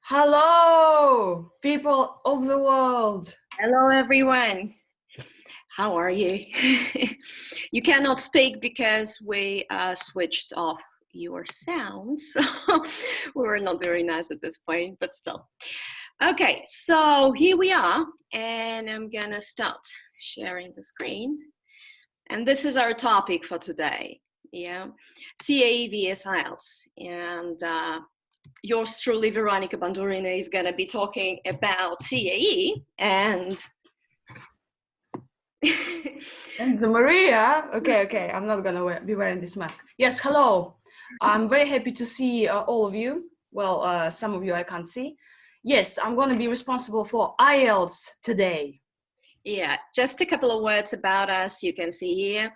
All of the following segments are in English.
Hello, people of the world. Hello, everyone. How are you? You cannot speak because we switched off your sound, so we're not very nice at this point, but still. Okay, so here we are, and I'm gonna start sharing the screen. And this is our topic for today, yeah, CAE vs IELTS. And yours truly, Veronica Bandurina, is gonna be talking about CAE and And Maria, okay, I'm not gonna be wearing this mask. Yes, hello. I'm very happy to see all of you. Well, some of you I can't see. Yes, I'm gonna be responsible for IELTS today. Yeah, just a couple of words about us. You can see here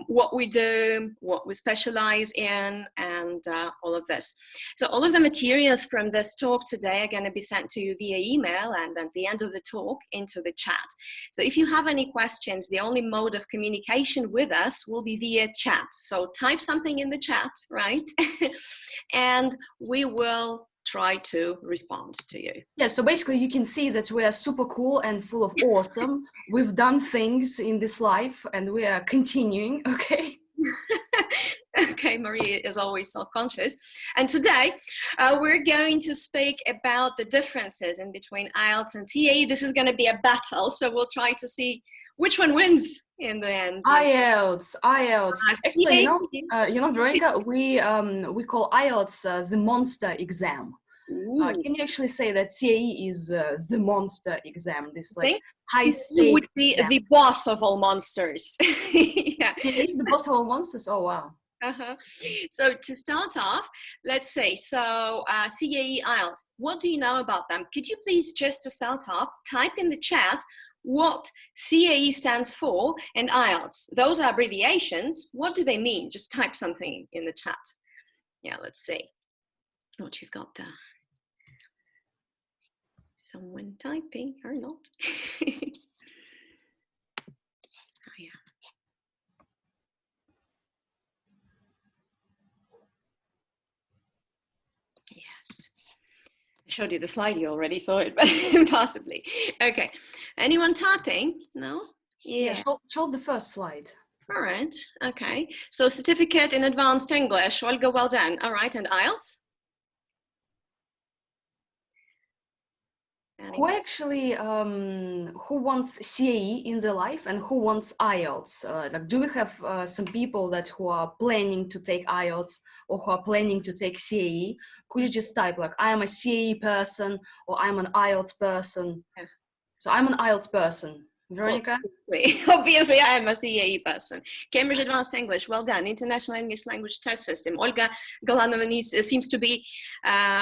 what we do, what we specialize in, and all of this. So all of the materials from this talk today are going to be sent to you via email and at the end of the talk into the chat. So if you have any questions, the only mode of communication with us will be via chat. So type something in the chat, right? And we will try to respond to you. Yeah, so basically you can see that we are super cool and full of awesome. We've done things in this life and we are continuing, okay? Okay, Maria is always self-conscious. And today we're going to speak about the differences in between IELTS and CAE. This is going to be a battle, so we'll try to see which one wins in the end. IELTS. Actually, Veronica, we call IELTS the monster exam. Can you actually say that CAE is the monster exam? This like high stake would be exam. the boss of all monsters. Yeah. CAE is the boss of all monsters. Oh wow. So to start off, let's say, CAE IELTS, what do you know about them? Could you please, just to start off, type in the chat what CAE stands for and IELTS? Those are abbreviations. What do they mean? Just type something in the chat. Yeah, let's see what you've got there. Someone typing or not. Oh, yeah. Yes. I showed you the slide, you already saw it, but possibly. Okay. Anyone typing? No? Yeah, show the first slide. All right. Okay. So certificate in advanced English. Olga, well done. All right. And IELTS? Who actually, who wants CAE in their life and who wants IELTS? Like, do we have some people who are planning to take IELTS or who are planning to take CAE? Could you just type like, I am a CAE person or I'm an IELTS person? Yeah. So I'm an IELTS person. Veronica? Obviously, I am a CAE person. Cambridge Advanced English, well done. International English Language Test System. Olga Galanova seems to be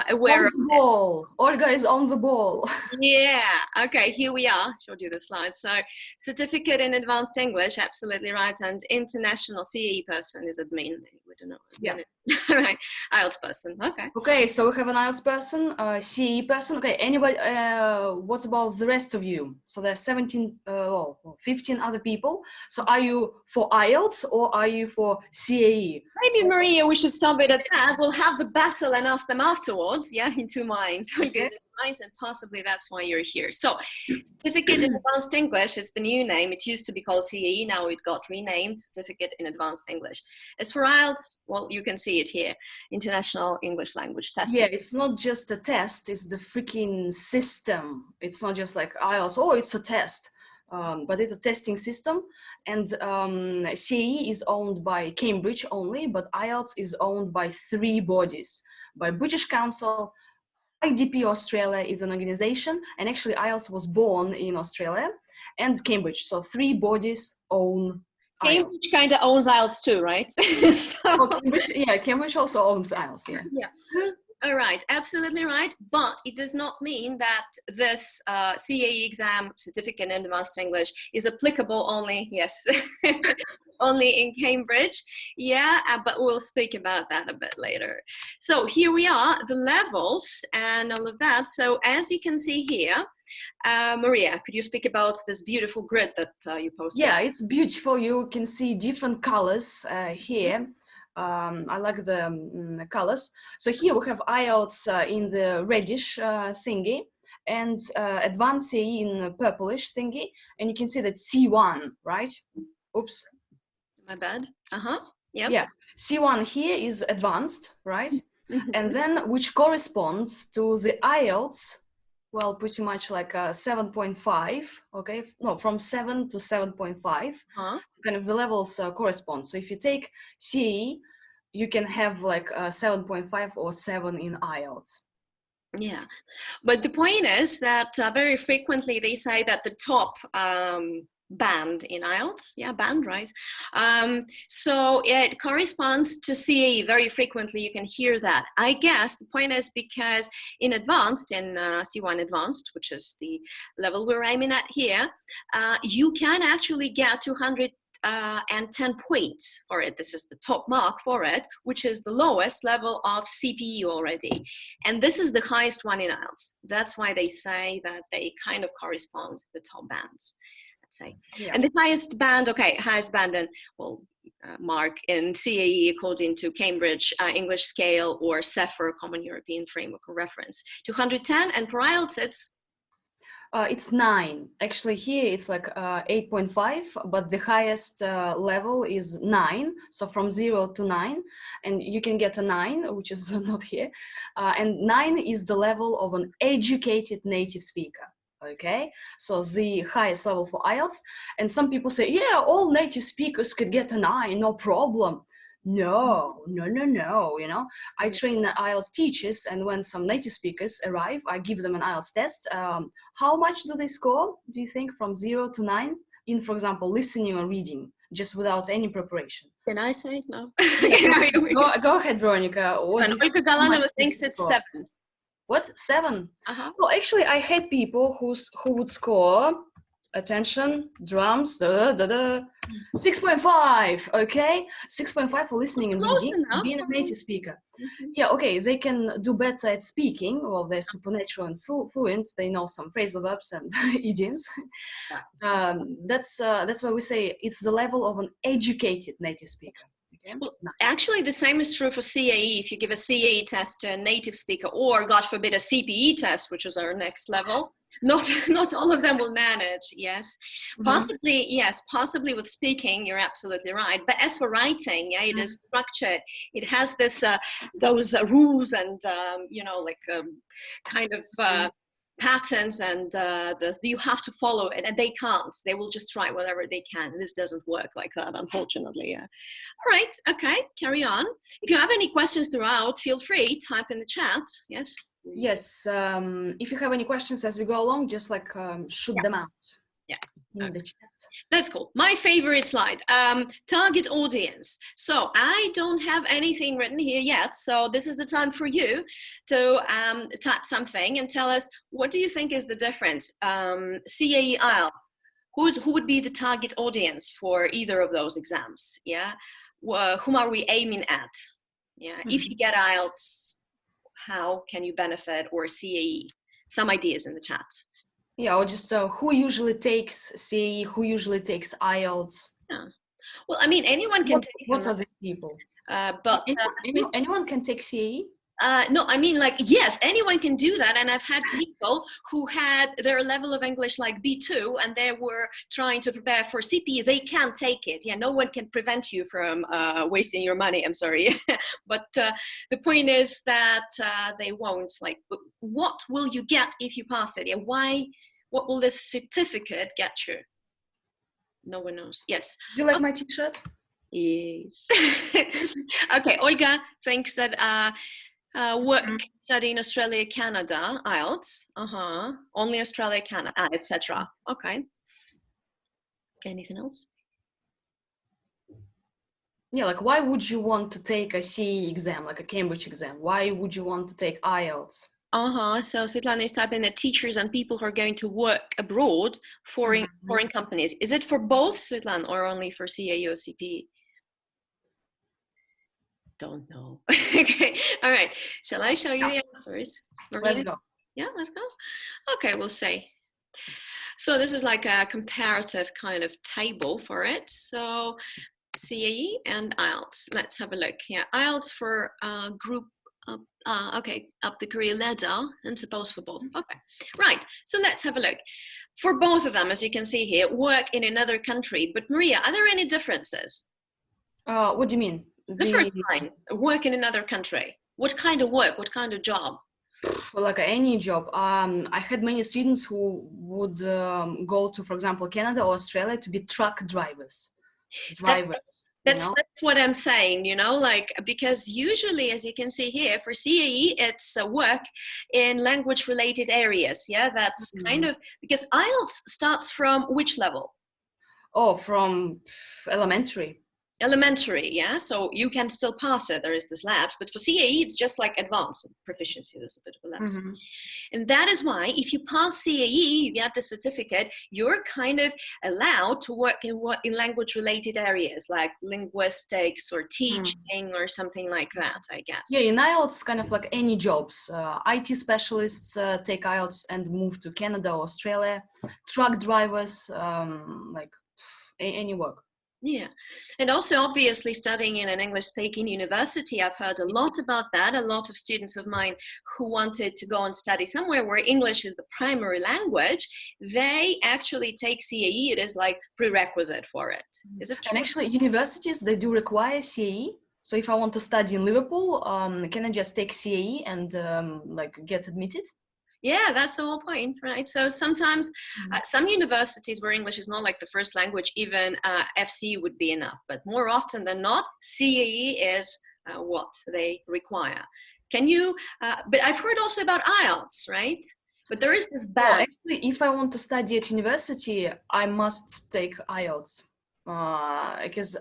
aware of the ball. Olga is on the ball. Yeah, okay, here we are. Showed you the slide. So, certificate in advanced English, absolutely right. And international CAE person is admin. We don't know. Yeah. Right. IELTS person. Okay. Okay, so we have an IELTS person, CAE person. Okay, anybody, what about the rest of you? So there's 15 other people. So are you for IELTS or are you for CAE? Maybe, Maria, we should stop it at that. We'll have the battle and ask them afterwards. Yeah, in 2 minds. Because minds, and possibly that's why you're here. So, Certificate in Advanced English is the new name. It used to be called CAE. Now it got renamed Certificate in Advanced English. As for IELTS, well, you can see it here. International English Language Test. Yeah, it's not just a test. It's the freaking system. It's not just like IELTS. Oh, it's a test. But it's a testing system, and CAE is owned by Cambridge only, but IELTS is owned by 3 bodies, by British Council. IDP Australia is an organization, and actually IELTS was born in Australia, and Cambridge. So 3 bodies own Cambridge kind of owns IELTS too, right? Cambridge also owns IELTS, yeah. All right, absolutely right. But it does not mean that this CAE exam, Certificate in Advanced English, is applicable only, yes, only in Cambridge. Yeah, but we'll speak about that a bit later. So here we are, the levels and all of that. So as you can see here, Maria, could you speak about this beautiful grid that you posted? Yeah, it's beautiful. You can see different colors here. I like the colors. So here we have IELTS in the reddish thingy, and advanced CAE in the purplish thingy, and you can see that C1, right? Oops. My bad. Yep. Yeah, C1 here is advanced, right? And then which corresponds to the IELTS, well, pretty much like 7.5, okay? No, from 7 to 7.5, kind of the levels correspond. So if you take CAE, you can have like 7.5 or 7 in IELTS. Yeah, but the point is that very frequently they say that the top band in IELTS, yeah, band, right? So it corresponds to CAE very frequently. You can hear that. I guess the point is because in advanced, in C1 advanced, which is the level we're aiming at here, you can actually get 210 points for it. This is the top mark for it, which is the lowest level of CPE already. And this is the highest one in IELTS. That's why they say that they kind of correspond to the top bands, let's say. Yeah. And the highest band, okay, highest band and, well, mark in CAE according to Cambridge English Scale or CEFR, Common European Framework of Reference, 210, and for IELTS it's 9. Actually, here it's like 8.5, but the highest level is 9. So from 0 to 9, and you can get a 9, which is not here. And 9 is the level of an educated native speaker. Okay, so the highest level for IELTS. And some people say, yeah, all native speakers could get a 9, no problem. No, you know, I train IELTS teachers, and when some native speakers arrive, I give them an IELTS test. How much do they score, do you think, from 0 to 9 in, for example, listening or reading, just without any preparation? Can I say no? Go ahead, Veronica. Veronica Galanova thinks it's 7. What? 7? Well, actually, I had people who would score, attention, drums, 6.5, okay? 6.5 for listening and reading, being a native speaker. Yeah, okay, they can do better at speaking, well, they're supernatural and fluent, they know some phrasal verbs and idioms. That's why we say it's the level of an educated native speaker. Okay. Well, actually, the same is true for CAE. If you give a CAE test to a native speaker, or God forbid, a CPE test, which is our next level, not all of them will manage. Yes, possibly. Yes, possibly with speaking, you're absolutely right. But as for writing, yeah, it is structured. It has this those rules and you know, like kind of. Patterns, and you have to follow it, and they can't. They will just try whatever they can. This doesn't work like that, unfortunately. Yeah. All right, okay, carry on. If you have any questions throughout, feel free, type in the chat. Yes. Yes. If you have any questions as we go along, just like shoot them out. Yeah. In the chat. That's cool. My favorite slide, target audience. So I don't have anything written here yet. So this is the time for you to type something and tell us, what do you think is the difference? CAE IELTS, who would be the target audience for either of those exams? Yeah. Whom are we aiming at? Yeah. If you get IELTS, how can you benefit, or CAE? Some ideas in the chat. Yeah, or just who usually takes CAE, who usually takes IELTS? Yeah. Well, I mean, anyone can take What are these people? But anyone can take CAE? No, I mean, like, yes, anyone can do that. And I've had people who had their level of English like B2 and they were trying to prepare for CPE. They can take it. Yeah, no one can prevent you from wasting your money. I'm sorry. But the point is that they won't. Like, what will you get if you pass it? Yeah, why? What will this certificate get you? No one knows. Yes. Do you like my t-shirt? Yes. Okay, Olga thinks that work, study in Australia, Canada, IELTS, only Australia, Canada, etc. Okay. Anything else? Yeah, like why would you want to take a CE exam, like a Cambridge exam? Why would you want to take IELTS? So Svetlana is typing that teachers and people who are going to work abroad, foreign companies. Is it for both, Svetlana, or only for CAE or CPE? Don't know. Okay, all right. Shall I show you the answers? Let's go. Yeah, let's go. Okay, we'll see. So this is like a comparative kind of table for it. So CAE and IELTS. Let's have a look here. IELTS for group up, okay, up the career ladder, and suppose for both. Okay, right. So let's have a look. For both of them, as you can see here, work in another country. But Maria, are there any differences? What do you mean? The first line, work in another country. What kind of work? What kind of job? Well, like any job. I had many students who would go to, for example, Canada or Australia to be truck drivers. That's what I'm saying, you know, like, because usually, as you can see here, for CAE, it's work in language related areas. Yeah, that's kind of, because IELTS starts from which level? Oh, from elementary. Elementary, yeah, so you can still pass it. There is this lapse, but for CAE, it's just like advanced proficiency. There's a bit of a lapse. And that is why if you pass CAE, you get the certificate, you're kind of allowed to work in language related areas like linguistics or teaching or something like that, I guess. Yeah, in IELTS, kind of like any jobs. IT specialists take IELTS and move to Canada or Australia. Truck drivers, like any work. Yeah, and also obviously studying in an English-speaking university, I've heard a lot about that. A lot of students of mine who wanted to go and study somewhere where English is the primary language, they actually take CAE. It is like prerequisite for it. Is it true? And actually, universities, they do require CAE. So if I want to study in Liverpool, can I just take CAE and like get admitted? Yeah, that's the whole point, right? So sometimes some universities where English is not like the first language, even FC would be enough. But more often than not, CAE is what they require. Can you, but I've heard also about IELTS, right? But there is this band. Well, actually, if I want to study at university, I must take IELTS. Because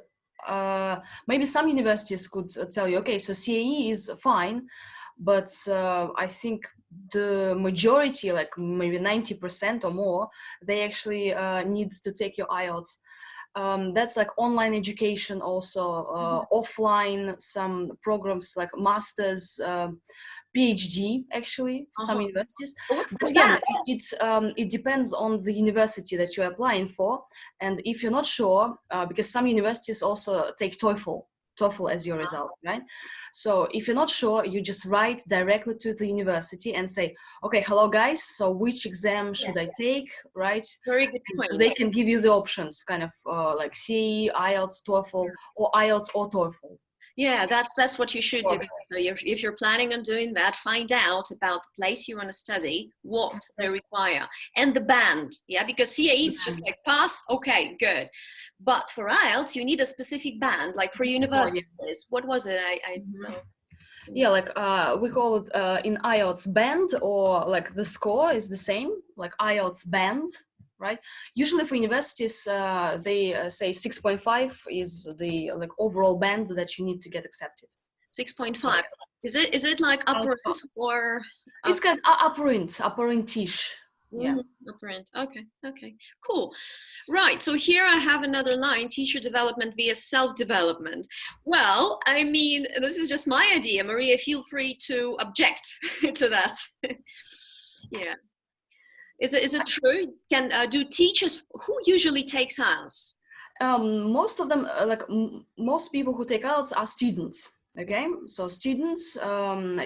maybe some universities could tell you, okay, so CAE is fine, but I think the majority, like maybe 90% or more, they actually need to take your IELTS. That's like online education also, offline, some programs like masters, PhD actually for some universities. But again, it depends on the university that you're applying for. And if you're not sure, because some universities also take TOEFL as your result, right? So if you're not sure, you just write directly to the university and say, okay, hello guys, so which exam should I take, right? Very good point. So they can give you the options, kind of like CE, IELTS, TOEFL, or IELTS or TOEFL. Yeah, that's what you should do. So if you're planning on doing that, find out about the place you want to study, what they require, and the band. Yeah, because CAE is just like pass, okay, good. But for IELTS, you need a specific band, like for universities. What was it? I don't know. Yeah, like we call it in IELTS band, or like the score is the same, like IELTS band, right? Usually for universities, they say 6.5 is the like overall band that you need to get accepted. 6.5. Is it like upper or? It's got upper-ish. Yeah. Upper-end. Okay, cool. Right, so here I have another line, teacher development via self-development. Well, I mean, this is just my idea. Maria, feel free to object to that. Yeah. Is it true? Do teachers, who usually takes IELTS? Most of them, most people who take IELTS are students. Okay, so students,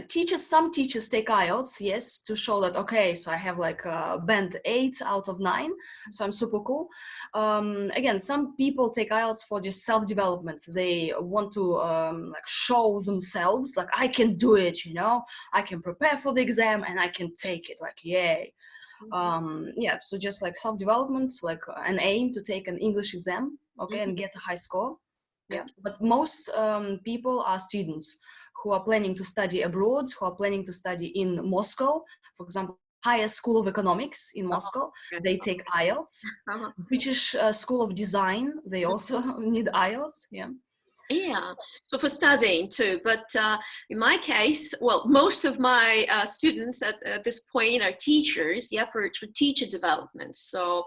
teachers, some teachers take IELTS, yes, to show that, okay, so I have like band 8 out of 9, so I'm super cool. Again, some people take IELTS for just self-development. They want to like show themselves, like, I can do it, you know, I can prepare for the exam and I can take it, like, yay. Yeah, so just like self-development, like an aim to take an English exam, okay, and get a high score. Yeah, but most people are students who are planning to study abroad, who are planning to study in Moscow, for example, Higher School of Economics in Moscow. They take IELTS. British School of Design, they also need IELTS. Yeah, so for studying too, but in my case, well, most of my students at this point are teachers, yeah, for teacher development. So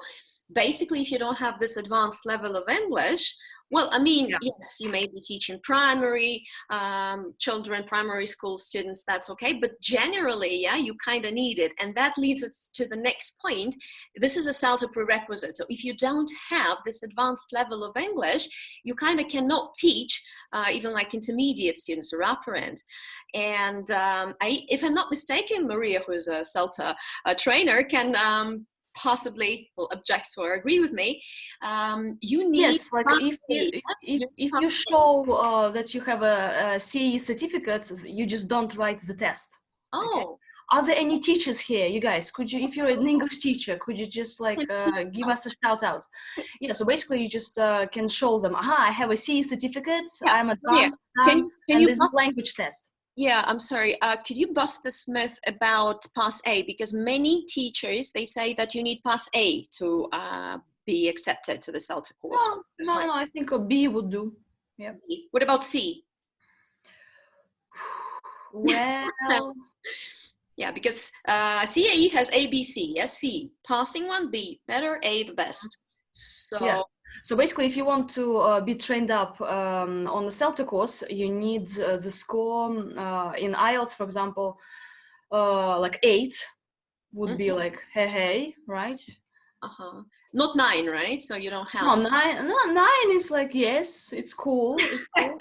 basically, if you don't have this advanced level of English, Well, I mean, Yeah. yes, you may be teaching primary children, primary school students, that's okay. But generally, yeah, you kind of need it. And that leads us to the next point. This is a CELTA prerequisite. So if you don't have this advanced level of English, you kind of cannot teach even like intermediate students or upper end. And if I'm not mistaken, Maria, who's a CELTA trainer, can possibly will object or agree with me. You need Yes, like pass A. if you show that you have a CE certificate, you just don't write the test. Okay. Oh, Are there any teachers here, you guys? Could you, if you're an English teacher, could you just like give us a shout out? Yeah. So basically, you just can show them. Aha, I have a CE certificate. yeah. I'm Maria, advanced, can and you there's a language test. yeah, I'm sorry. Could you bust this myth about pass A? Because many teachers, they say that you need pass A to be accepted to the CELTA course. No, I think a B would do. Yeah. What about C? Well, Yeah, because CAE has A, B, C. Yes, C. Passing one, B. Better, A, the best. So, yeah. So basically, if you want to be trained up on the CELTA course, you need the score in IELTS, for example, like 8 would be like hey, right? Not 9, right? So you don't have No, 9. No, 9 is like yes, it's cool. It's cool.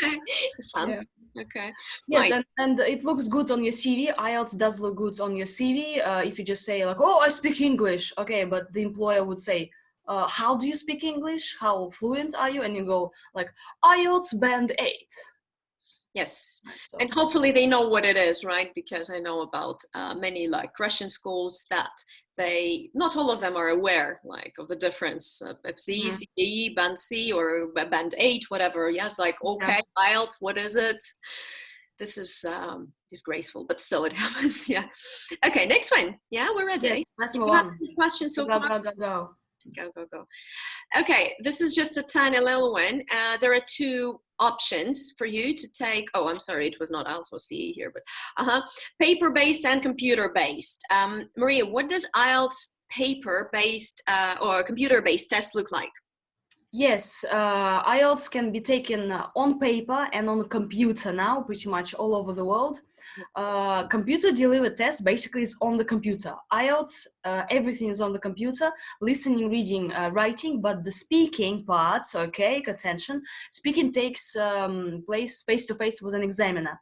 Fancy. Okay. Yes, Right. and it looks good on your CV. IELTS does look good on your CV. If you just say like, oh, I speak English, okay, but the employer would say, how do you speak English? How fluent are you? And you go like IELTS band 8. Yes, So. and hopefully they know what it is, right? Because I know about many like Russian schools that they, not all of them are aware like of the difference of FC, CAE, band C or band 8, whatever. Yeah, it's like, okay, IELTS, what is it? This is disgraceful, but still it happens. Yeah. Okay, next one. Yeah, we're ready. Yes, let's If move you have on. any questions so far? Go. Go. Okay, this is just a tiny little one. There are 2 options for you to take. Oh, I'm sorry, it was not also CE here, but paper-based and computer-based. Maria, what does IELTS paper-based or computer-based test look like? Yes, IELTS can be taken on paper and on a computer now, pretty much all over the world. Computer delivered test basically is on the computer. IELTS, everything is on the computer, listening, reading, writing, but the speaking part, okay, attention, speaking takes place face-to-face with an examiner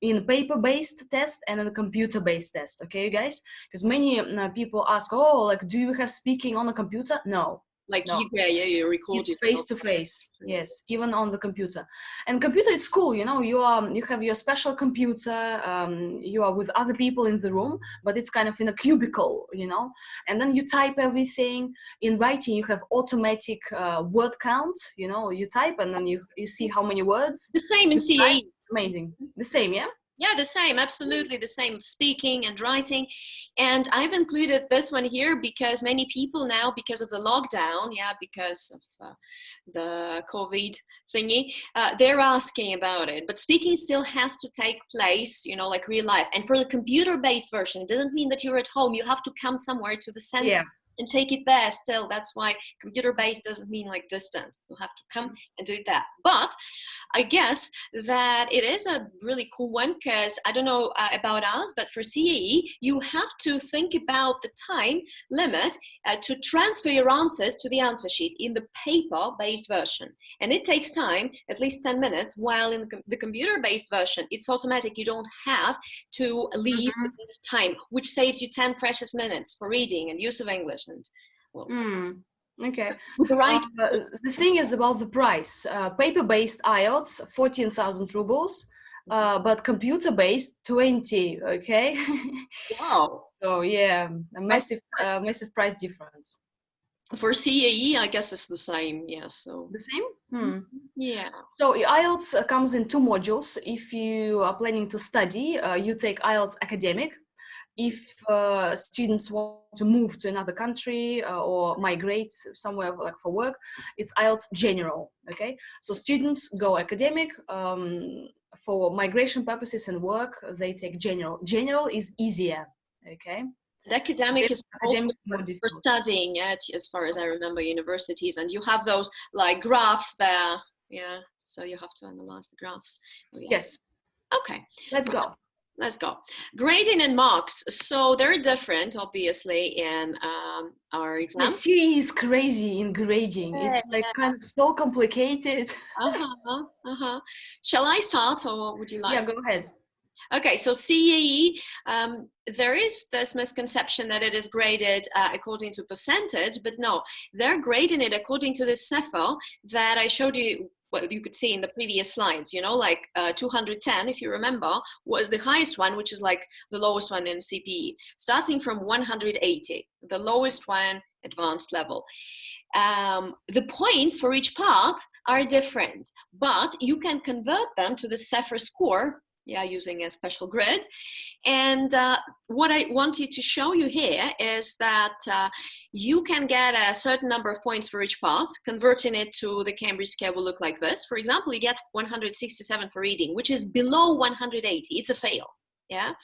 in paper-based test and in a computer-based test, okay, you guys? Because many people ask, oh, like, do you have speaking on a computer? No. Like, No. you record it's face to face. Yes, even on the computer. And computer, it's cool, you know. You have your special computer. You are with other people in the room, but it's kind of in a cubicle, you know. And then you type everything. In writing, you have automatic word count. You know, you type and then you see how many words. The same in CAE. Amazing. The same, yeah. Yeah, the same, absolutely the same, speaking and writing. And I've included this one here because many people now, because of the lockdown, because of the COVID thingy, they're asking about it. But speaking still has to take place, you know, like real life. And for the computer-based version, it doesn't mean that you're at home. You have to come somewhere to the center and take it there still. That's why computer-based doesn't mean like distant. You have to come and do that. But I guess that it is a really cool one because I don't know about us, but for CAE, you have to think about the time limit to transfer your answers to the answer sheet in the paper-based version. And it takes time, at least 10 minutes, while in the computer-based version, it's automatic. You don't have to leave this time, which saves you 10 precious minutes for reading and use of English. And well, okay. right. The thing is about the price. Paper-based IELTS, 14,000 rubles, but computer-based, 20. Okay. Wow. So yeah, a massive price difference. For CAE, I guess it's the same. Yeah. So the same. Yeah. So IELTS comes in 2 modules. If you are planning to study, you take IELTS Academic. If students want to move to another country or migrate somewhere like for work, it's IELTS General, okay? So students go academic. For migration purposes and work, they take General. General is easier, okay? The academic is also for studying at, as far as I remember, universities, and you have those like graphs there. Yeah, so you have to analyze the graphs. Oh, yeah. Yes. Okay. Let's Right. go. Let's go. Grading and marks. So they're different, obviously, in our The exam. CAE is crazy in grading. It's like kind of so complicated. Shall I start, or would you like? Yeah, go ahead. Okay, so CAE, there is this misconception that it is graded according to percentage, but no, they're grading it according to this CEFL that I showed you, what you could see in the previous slides, you know, like 210, if you remember, was the highest one, which is like the lowest one in CPE, starting from 180, the lowest one, advanced level. The points for each part are different, but you can convert them to the CEFR score, using a special grid. And what I wanted to show you here is that you can get a certain number of points for each part. Converting it to the Cambridge scale will look like this. For example, you get 167 for reading, which is below 180. It's a fail. Yeah.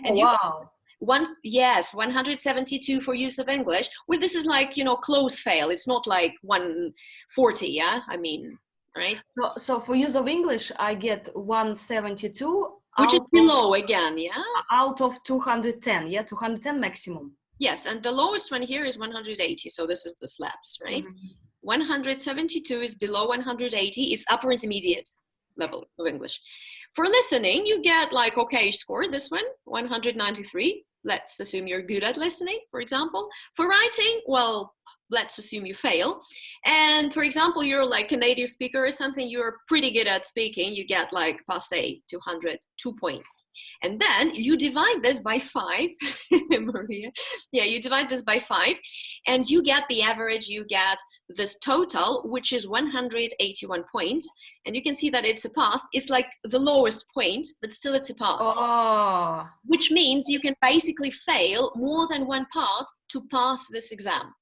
And wow. 172 for use of English. Well, this is like, close fail. It's not like 140. Yeah. I mean, right. So for use of English, I get 172. Which is below again, yeah? Out of 210, yeah? 210 maximum. Yes, and the lowest one here is 180, so this is the slabs, right? Mm-hmm. 172 is below 180, is upper intermediate level of English. For listening, you get like, okay, you scored this one, 193. Let's assume you're good at listening, for example. For writing, well, let's assume you fail. And for example, you're like a native speaker or something, you're pretty good at speaking, you get like passé 202 points. And then you divide this by 5, Maria. Yeah, you divide this by 5 and you get the average, you get this total, which is 181 points. And you can see that it's a pass. It's like the lowest point, but still it's a pass. Oh. Which means you can basically fail more than one part to pass this exam.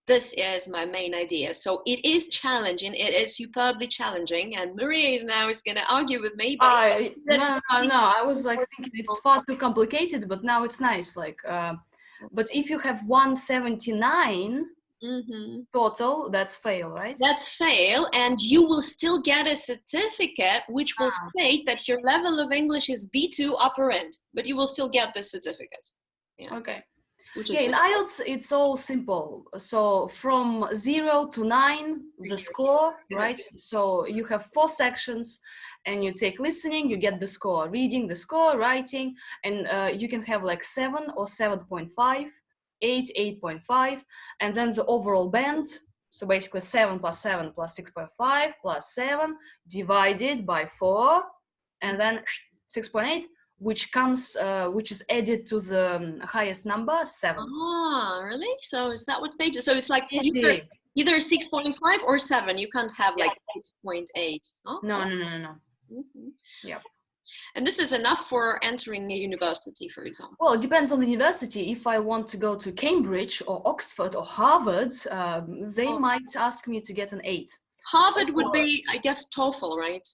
This is my main idea. So it is challenging. It is superbly challenging. And Maria is going to argue with me. But no. I was like thinking it's far too complicated, but now it's nice. Like, but if you have 179 total, that's fail, right? That's fail. And you will still get a certificate, which will state that your level of English is B2 upper end, but you will still get the certificate. Yeah. Okay. Yeah, in IELTS, it's all simple. So from 0 to 9, the score, right? So you have 4 sections and you take listening, you get the score, reading, the score, writing, and you can have like 7 or 7.5, 8, 8.5, and then the overall band. So basically 7 plus 7 plus 6.5 plus 7 divided by 4, and then 6.8. Which is added to the highest number, 7. Ah, really? So is that what they do? So it's like either 6.5 or 7. You can't have like 6.8. Oh, no. Mm-hmm. Yeah. And this is enough for entering a university, for example? Well, it depends on the university. If I want to go to Cambridge or Oxford or Harvard, they might ask me to get an 8. Harvard would be, I guess, TOEFL, right?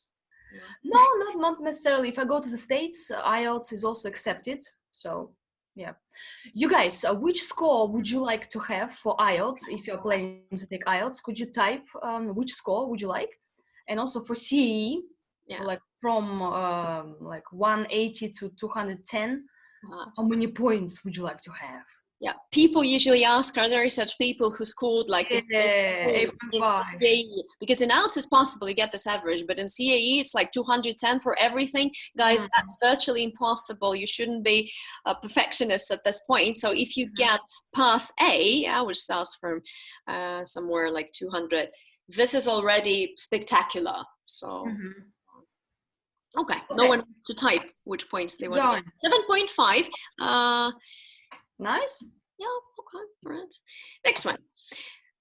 No, not necessarily. If I go to the States, IELTS is also accepted. So, yeah. You guys, which score would you like to have for IELTS if you're planning to take IELTS? Could you type which score would you like? And also for CAE, like from like 180 to 210, how many points would you like to have? Yeah, people usually ask, are there such people who scored like in CAE? Because in IELTS it's possible you get this average, but in CAE it's like 210 for everything. Guys, that's virtually impossible. You shouldn't be a perfectionist at this point. So if you get pass A, which starts from somewhere like 200, this is already spectacular. So, okay, no one wants to type which points they want to get. 7.5. Nice. Yeah, okay, right. Next one.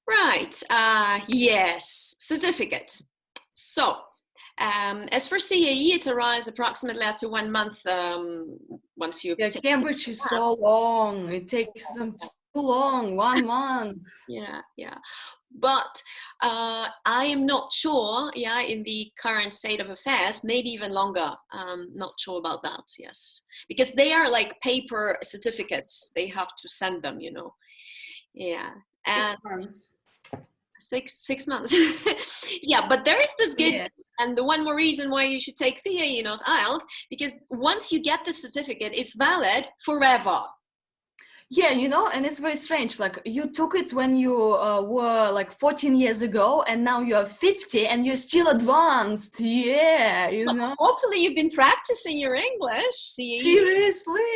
Right, yes, certificate. So, as for CAE, it arrives approximately after 1 month once you... Yeah, Cambridge is so long. It takes them too long, 1 month. Yeah. But I am not sure, in the current state of affairs, maybe even longer. Not sure about that, yes. Because they are like paper certificates. They have to send them, Yeah. 6 months. six months. Yeah, but there is this good Yeah. and the one more reason why you should take CAE, not IELTS, because once you get the certificate, it's valid forever. Yeah, you know, and it's very strange. Like you took it when you were like 14 years ago, and now you are 50 and you're still advanced. Yeah, you But know. hopefully you've been practicing your English. CAE. Seriously?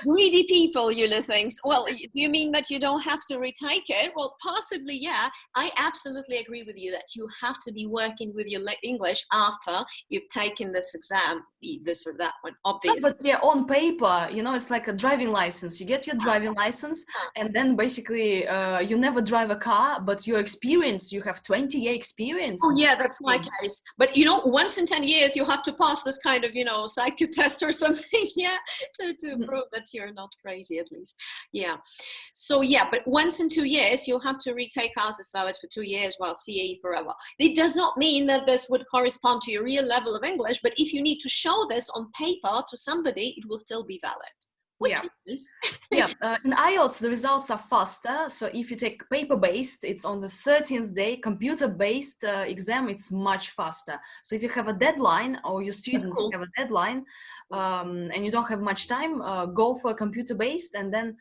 Greedy people, Yula thinks. Well, do you mean that you don't have to retake it? Well, possibly, yeah. I absolutely agree with you that you have to be working with your English after you've taken this exam, this or that one, No, obviously. but yeah, on paper, you know, it's like a driving license. You get your driving license, and then basically you never drive a car, but your experience, you have 20-year experience. Oh yeah, that's my case. But you know, once in 10 years, you have to pass this kind of, you know, psycho test or something, yeah, to prove that you're not crazy at least. Yeah. So yeah, but once in 2 years, you'll have to retake IELTS is valid for 2 years, while CAE forever. It does not mean that this would correspond to your real level of English, but if you need to show this on paper to somebody, it will still be valid. Which is Yeah, in IELTS, the results are faster. So if you take paper-based, it's on the 13th day. Computer-based exam, it's much faster. So if you have a deadline or your students have a deadline and you don't have much time, go for computer-based, and then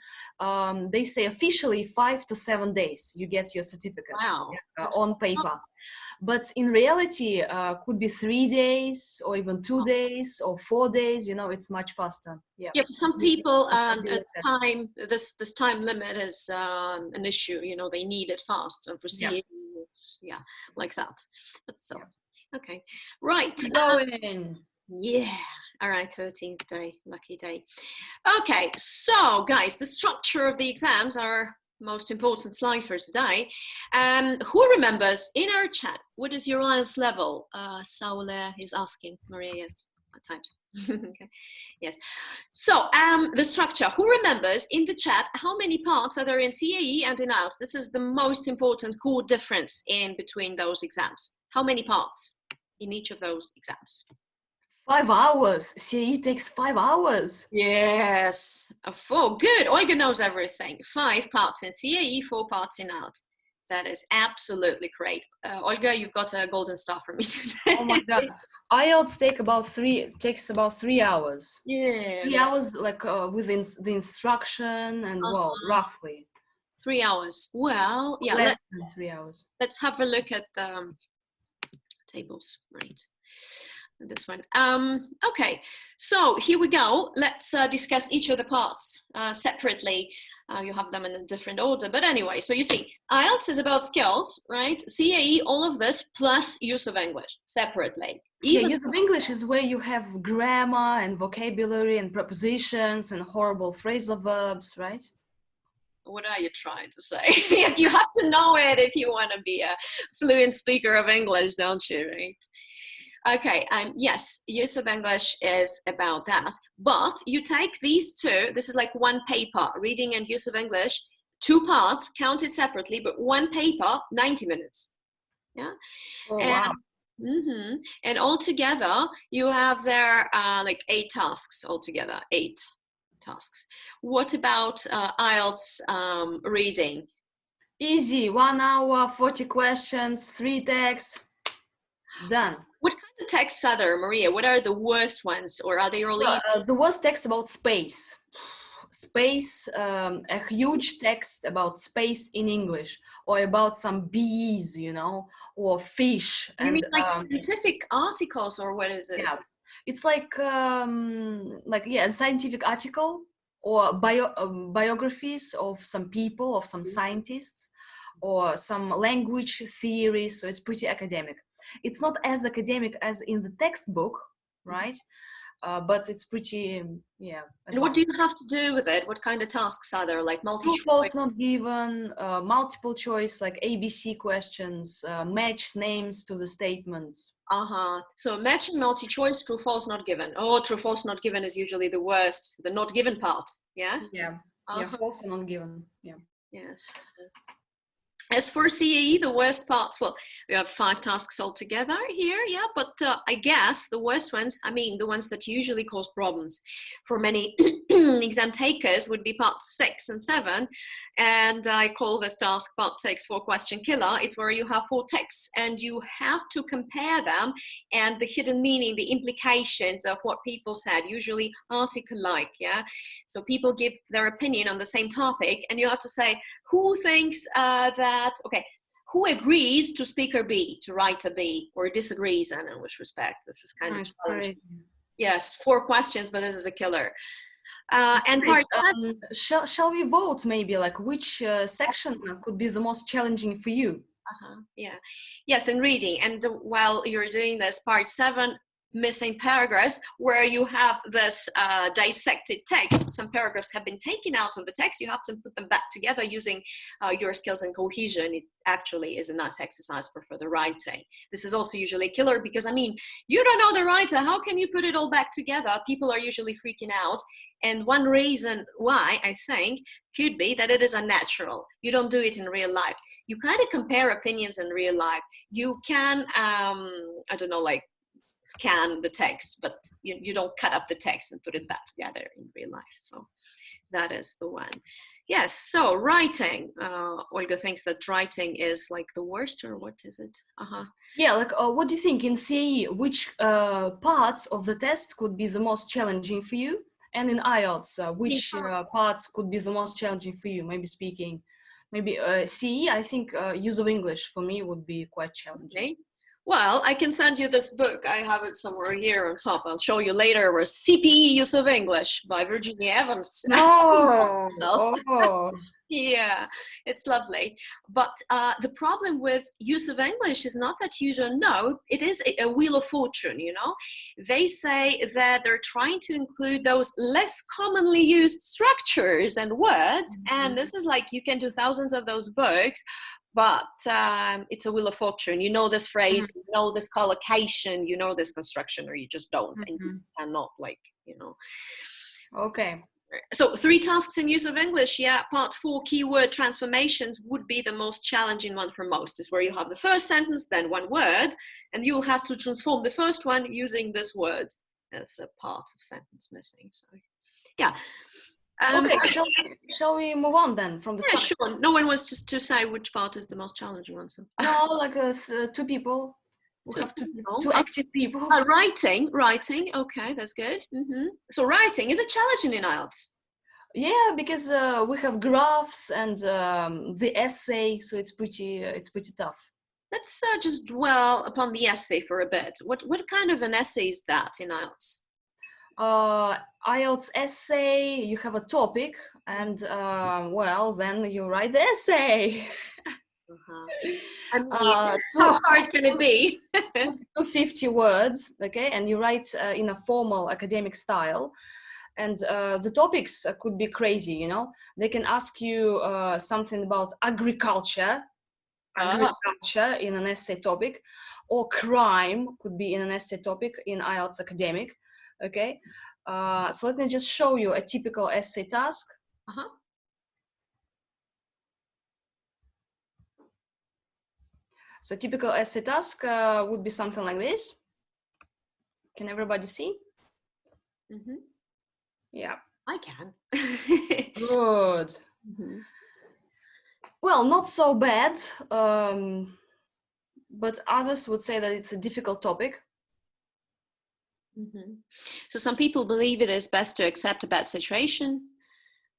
they say officially 5 to 7 days you get your certificate. Wow. On paper. But in reality, could be 3 days or even 2 days or 4 days. You know, it's much faster. Yeah. Yeah, for some people, this time limit is an issue. You know, they need it fast, and for CAE, it's like that. But so, okay, right. Going. Yeah. All right, 13th day, lucky day. Okay, so guys, the structure of the exams are most important slide for today. Who remembers in our chat, what is your IELTS level? Saule is asking. Maria, yes, I typed. Okay, yes. So the structure, who remembers in the chat how many parts are there in CAE and in IELTS? This is the most important core difference in between those exams. How many parts in each of those exams? 5 hours. CAE takes 5 hours. Yes. 4. Good. Olga knows everything. 5 parts in CAE, 4 parts in IELTS. That is absolutely great. Olga, you've got a golden star for me today. Oh my God. IELTS takes about 3 hours. Yeah. 3 hours, like within the instruction and well, roughly 3 hours. Well, yeah. Less than 3 hours. Let's have a look at the tables. Right. This one. Okay, so here we go. Let's discuss each of the parts separately. You have them in a different order, but anyway, so you see, IELTS is about skills, right? CAE, all of this plus use of English separately. Use of English is where you have grammar and vocabulary and prepositions and horrible phrasal verbs, right? What are you trying to say? You have to know it if you want to be a fluent speaker of English, don't you, right? Okay, yes, use of English is about that, but you take these two, this is like one paper, reading and use of English, 2 parts, counted separately, but one paper, 90 minutes. Yeah. Oh, wow. And altogether, you have there like 8 tasks altogether, 8 tasks. What about IELTS reading? Easy, 1 hour, 40 questions, 3 texts, done. What kind of texts are there, Maria? What are the worst ones, or are they all easy? The worst text about space. Space, a huge text about space in English, or about some bees, you know, or fish. You mean like scientific articles, or what is it? Yeah, it's like a scientific article or biographies of some people, of some scientists, or some language theories. So it's pretty academic. It's not as academic as in the textbook, right? But it's pretty, yeah. And what do you have to do with it? What kind of tasks are there? Like multi-choice? True, false, not given, multiple choice, like ABC questions, match names to the statements. So matching multi-choice, true, false, not given. Oh, true, false, not given is usually the worst, the not given part. Yeah? Yeah. Yeah, false and not given. Yeah. Yes. As for CAE, the worst parts, well, we have 5 tasks altogether here, yeah, but I guess the worst ones, I mean, the ones that usually cause problems for many exam takers would be part 6 and 7. And I call this task part 6 4-question killer. It's where you have 4 texts and you have to compare them and the hidden meaning, the implications of what people said, usually article-like, yeah? So people give their opinion on the same topic and you have to say, who thinks that, okay, who agrees to speaker B, to writer B, or disagrees, and in which respect? This is kind of challenging. Yes, 4 questions, but this is a killer. And part shall we vote maybe, like which section could be the most challenging for you? Yeah, yes, in reading. And while you're doing this, part 7, missing paragraphs, where you have this dissected text. Some paragraphs have been taken out of the text. You have to put them back together using your skills and cohesion. It actually is a nice exercise for further writing. This is also usually a killer because, I mean, you don't know the writer. How can you put it all back together? People are usually freaking out. And one reason why, I think, could be that it is unnatural. You don't do it in real life. You kind of compare opinions in real life. You can, I don't know, like, scan the text, but you don't cut up the text and put it back together in real life. So that is the one. Yes, so writing. Olga thinks that writing is like the worst, or what is it? Yeah, like what do you think in CAE, which parts of the test could be the most challenging for you? And in IELTS, which parts could be the most challenging for you? Maybe speaking, maybe CE, I think use of English for me would be quite challenging. Okay. Well, I can send you this book. I have it somewhere here on top. I'll show you later. Where CPE Use of English by Virginia Evans. Oh, yeah, it's lovely. But the problem with use of English is not that you don't know. It is a wheel of fortune, you know. They say that they're trying to include those less commonly used structures and words. And this is like, you can do thousands of those books, but it's a wheel of fortune. You know this phrase, you know this collocation, you know this construction, or you just don't, and you cannot, like, you know. Okay. So 3 tasks in use of English, yeah. Part 4, keyword transformations, would be the most challenging one for most. Is where you have the first sentence, then one word, and you will have to transform the first one using this word as a part of sentence missing. So, yeah. Okay, shall we move on then from the yeah, start? Sure. No one wants just to say which part is the most challenging one. So. No, like 2 people. We have 2 active people. Writing. Okay, that's good. So writing, is it challenging in IELTS? Yeah, because we have graphs and the essay, so it's pretty tough. Let's just dwell upon the essay for a bit. What kind of an essay is that in IELTS? IELTS essay, you have a topic, and well, then you write the essay. I mean, how hard can it be? 250 words, okay, and you write in a formal academic style, and the topics could be crazy, you know. They can ask you something about agriculture in an essay topic, or crime could be in an essay topic in IELTS academic. Okay, so let me just show you a typical essay task. So typical essay task would be something like this. Can everybody see? Yeah. I can. Good. Well, not so bad, but others would say that it's a difficult topic. So some people believe it is best to accept a bad situation,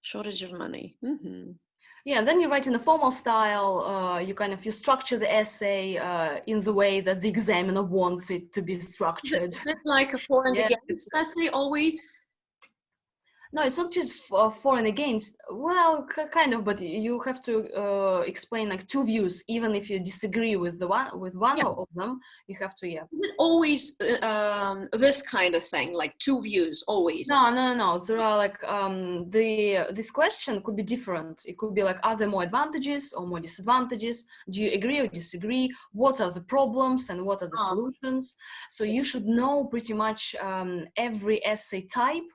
shortage of money. Yeah, and then you write in a formal style. You structure the essay in the way that the examiner wants it to be structured. Is it like a for and against essay always? No, it's not just for and against. Well, kind of, but you have to explain like 2 views. Even if you disagree with one of them, you have to, yeah. Is it always this kind of thing, like 2 views, always? No. There are like this question could be different. It could be like, are there more advantages or more disadvantages? Do you agree or disagree? What are the problems and what are the solutions? So you should know pretty much every essay type.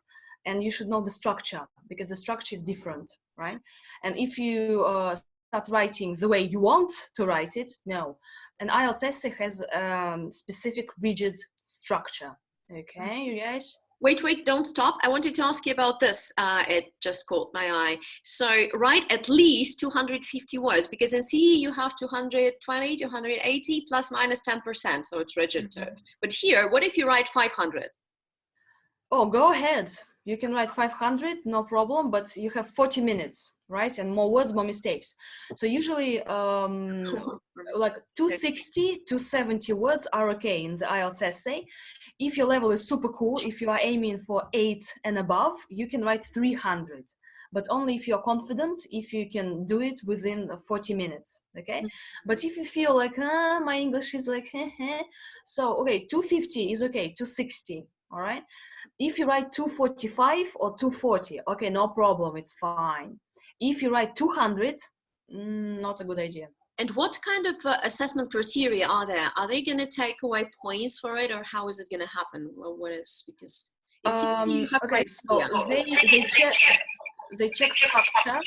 And you should know the structure, because the structure is different, right? And if you start writing the way you want to write it, no. An IELTS essay has specific rigid structure. Okay, you guys? Wait, don't stop. I wanted to ask you about this. It just caught my eye. So write at least 250 words, because in CE you have 220, 280 plus minus 10%, so it's rigid too. But here, what if you write 500? Oh, go ahead. You can write 500, no problem, but you have 40 minutes, right? And more words, more mistakes. So usually like 260, 270 words are okay in the IELTS essay. If your level is super cool, if you are aiming for 8 and above, you can write 300. But only if you're confident, if you can do it within 40 minutes, okay? But if you feel like, my English is like, so, okay, 250 is okay, 260, all right? If you write 245 or 240, okay, no problem, it's fine. If you write 200, not a good idea. And what kind of assessment criteria are there? Are they going to take away points for it, or how is it going to happen? Well, what is, because in CE you have okay, criteria. so they check structure,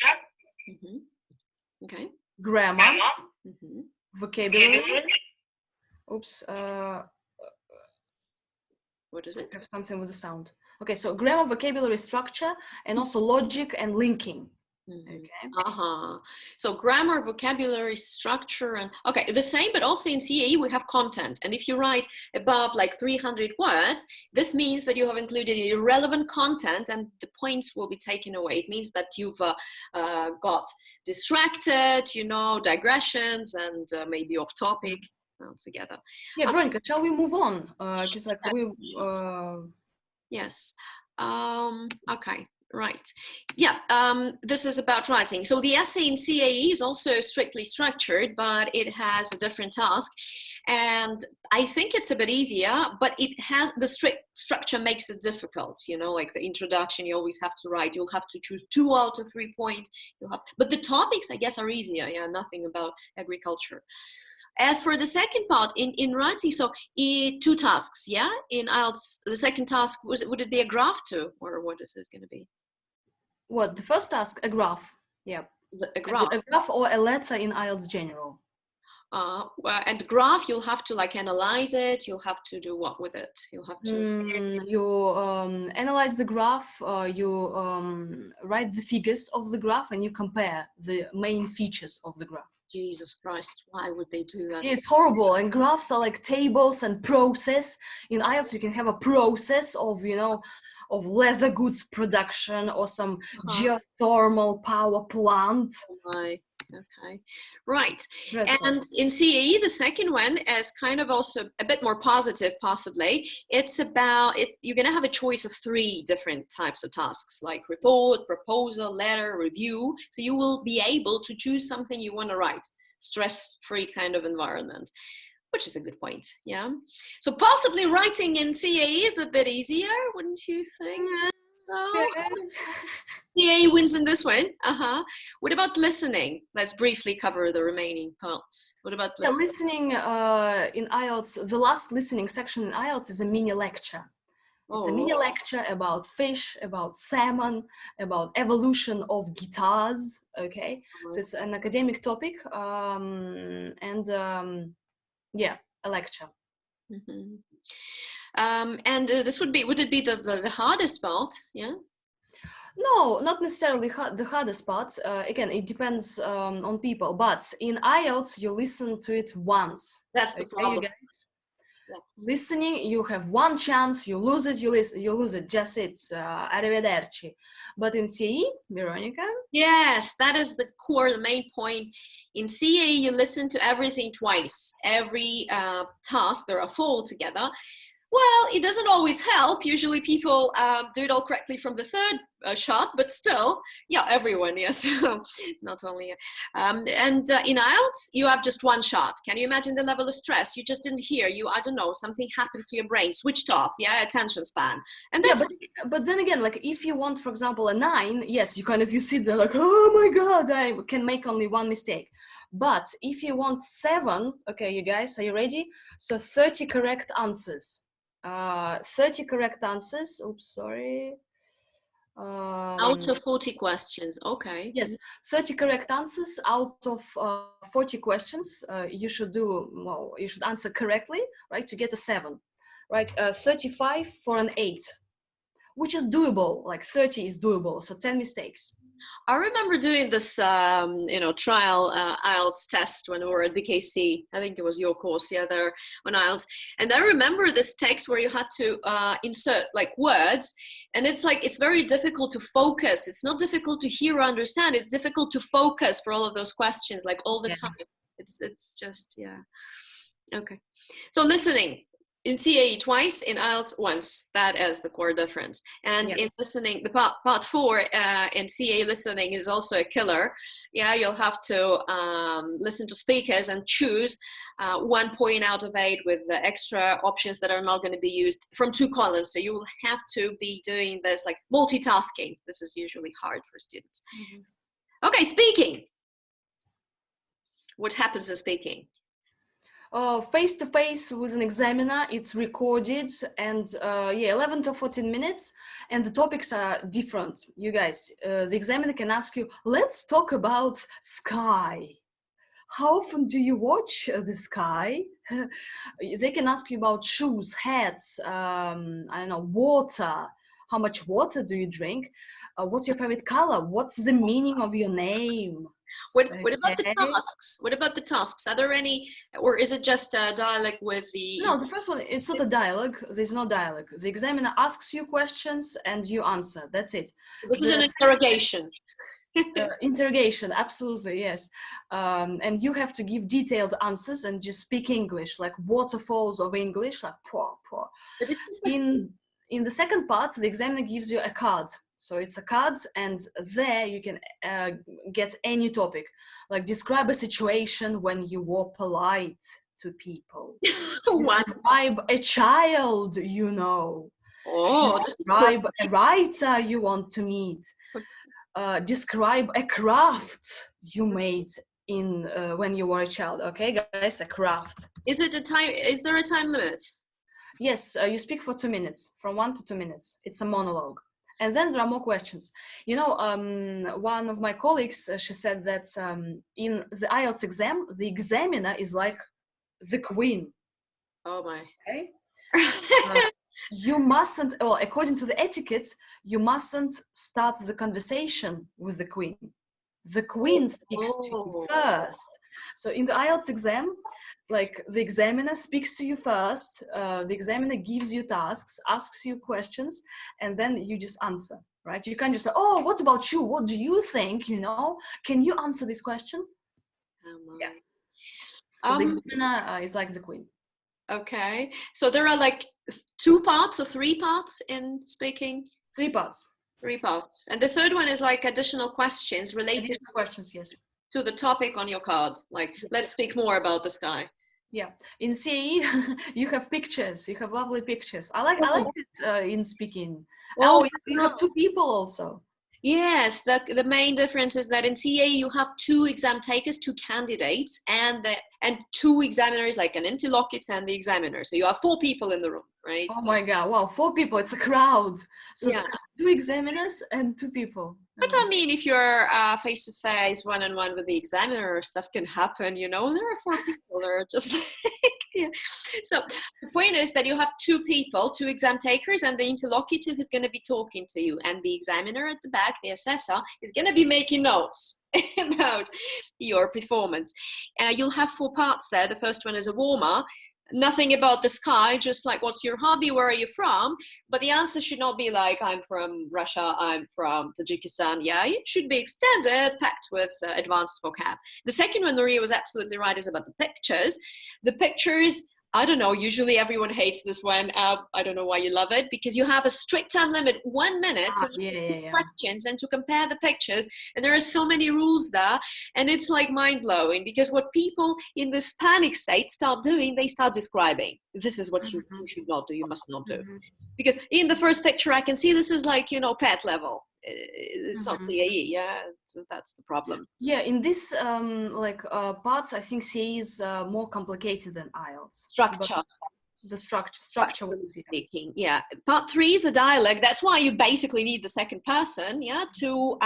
Okay, grammar, vocabulary. Oops. What is it? I have something with the sound. Okay, so grammar, vocabulary, structure, and also logic and linking. Okay. So grammar, vocabulary, structure, and okay, the same, but also in CAE we have content. And if you write above like 300 words, this means that you have included irrelevant content and the points will be taken away. It means that you've got distracted, you know, digressions, and maybe off topic altogether. Yeah, Veronica, shall we move on? Because like we. Yes. Okay. Right. Yeah, this is about writing. So the essay in CAE is also strictly structured, but it has a different task. And I think it's a bit easier, but it has the strict structure makes it difficult. You know, like the introduction, you always have to write. You'll have to choose 2 out of 3 points. But the topics, I guess, are easier. Yeah, nothing about agriculture. As for the second part, in writing, so 2 tasks, yeah? In IELTS, the second task, would it be a graph too? Or what is it going to be? What, the first task? A graph, yeah. A graph. A graph or a letter in IELTS general. Well, and graph, you'll have to like analyze it. You'll have to do what with it? You'll have to... You analyze the graph, you write the figures of the graph, and you compare the main features of the graph. Jesus Christ, why would they do that? It's horrible. And graphs are like tables and process. In IELTS, you can have a process of, you know, of leather goods production or some geothermal power plant. Okay, right. And in CAE, the second one is kind of also a bit more positive, possibly. It's about it. You're going to have a choice of 3 different types of tasks, like report, proposal, letter, review. So you will be able to choose something you want to write. Stress-free kind of environment, which is a good point. Yeah. So possibly writing in CAE is a bit easier, wouldn't you think? So CAE wins in this one. What about listening? Let's briefly cover the remaining parts. What about listening? Listening in IELTS, the last listening section in IELTS is a mini lecture. It's a mini lecture about fish, about salmon, about evolution of guitars, okay? So it's an academic topic, yeah, a lecture. And this would it be the hardest part? Yeah. No, not necessarily the hardest part. Again, it depends on people. But in IELTS, you listen to it once. That's the problem. You guys? Yeah. Listening, you have one chance. You lose it. You lose it. Just it. Arrivederci. But in CE, Veronica. Yes, that is the core, the main point. In CE, you listen to everything twice. Every task, there are 4 altogether. Well, it doesn't always help. Usually people do it all correctly from the 3rd shot, but still, yeah, everyone, yes, not only. In IELTS, you have just 1 shot. Can you imagine the level of stress? You just didn't hear, I don't know, something happened to your brain, switched off, yeah, attention span. And that's but then again, like if you want, for example, a 9, yes, you sit there like, oh my God, I can make only 1 mistake. But if you want 7, okay, you guys, are you ready? So 30 correct answers. 30 correct answers. Oops, sorry. Out of 40 questions, okay. Yes, 30 correct answers out of 40 questions. You should answer correctly, right, to get a 7, right? 35 for an 8. which is doable. Like 30 is doable, so 10 mistakes. I remember doing this, you know, trial IELTS test when we were at BKC. I think it was your course, yeah, there on IELTS. And I remember this text where you had to insert like words, and it's like, it's very difficult to focus. It's not difficult to hear or understand. It's difficult to focus for all of those questions, like all the time. It's just, yeah. Okay. So listening. In CAE twice, in IELTS once. That is the core difference. And in listening, the part 4 in CAE listening is also a killer. Yeah, you'll have to listen to speakers and choose 1 point out of 8 with the extra options that are not going to be used from 2 columns. So you will have to be doing this like multitasking. This is usually hard for students. Okay, speaking. What happens in speaking? Face-to-face with an examiner, it's recorded, and 11 to 14 minutes, and the topics are different. You guys, the examiner can ask you, let's talk about sky. How often do you watch the sky? They can ask you about shoes, hats, I don't know, water. How much water do you drink? What's your favorite color? What's the meaning of your name? What about the tasks? What about the tasks? Are there any, or is it just a dialogue with the... No, the first one, it's not a dialogue. There's no dialogue. The examiner asks you questions and you answer. That's it. This is an interrogation. Interrogation, absolutely, yes. And you have to give detailed answers and just speak English, like waterfalls of English, like poor. But it's just like... In the second part, the examiner gives you a card. So it's a card, and there you can get any topic, like describe a situation when you were polite to people. Describe a child you know. Describe a writer you want to meet. Describe a craft you made in when you were a child. Okay, guys, a craft. Is there a time limit? Yes, you speak for 2 minutes, from 1 to 2 minutes. It's a monologue. And then there are more questions. You know, one of my colleagues, she said that in the IELTS exam, the examiner is like the queen. Oh my. Okay? You mustn't, well, according to the etiquette, you mustn't start the conversation with the queen. The queen speaks to you first. So in the IELTS exam, like the examiner speaks to you first, the examiner gives you tasks, asks you questions, and then you just answer, right? You can't just say, oh, what about you? What do you think? You know, can you answer this question? Yeah. So the examiner is like the queen. Okay. So there are like 2 parts or 3 parts in speaking? 3 parts. 3 parts. And the third one is like additional questions related yes, to the topic on your card. Like, let's speak more about the sky. Yeah, in CAE you have pictures. You have lovely pictures. I like it in speaking. Oh, you have 2 people also. Yes, the main difference is that in CAE you have 2 exam takers, 2 candidates, and 2 examiners, like an interlocutor and the examiner. So you have 4 people in the room, right? Oh my God! Wow, 4 people. It's a crowd. So 2 examiners and 2 people. But I mean, if you're face-to-face, one-on-one with the examiner, stuff can happen, you know. There are 4 people that are just like, yeah. So the point is that you have 2 people, 2 exam takers, and the interlocutor who's going to be talking to you. And the examiner at the back, the assessor, is going to be making notes about your performance. You'll have 4 parts there. The first one is a warmer. Nothing about the sky, just like, what's your hobby, where are you from? But the answer should not be like, I'm from Russia, I'm from Tajikistan. Yeah, it should be extended, packed with advanced vocab. The second one, Maria was absolutely right, is about the pictures. The pictures, I don't know, usually everyone hates this one. I don't know why you love it, because you have a strict time limit, 1 minute to questions and to compare the pictures. And there are so many rules there. And it's like mind-blowing, because what people in this panic state start doing, they start describing. This is what you should not do, you must not do. Because in the first picture, I can see this is like, you know, pet level. It's not CAE, yeah, so that's the problem. Yeah, in this parts, I think CAE is more complicated than IELTS. Structure. the structure was, yeah. Speaking, yeah. Part 3 is a dialogue. That's why you basically need the second person, yeah, to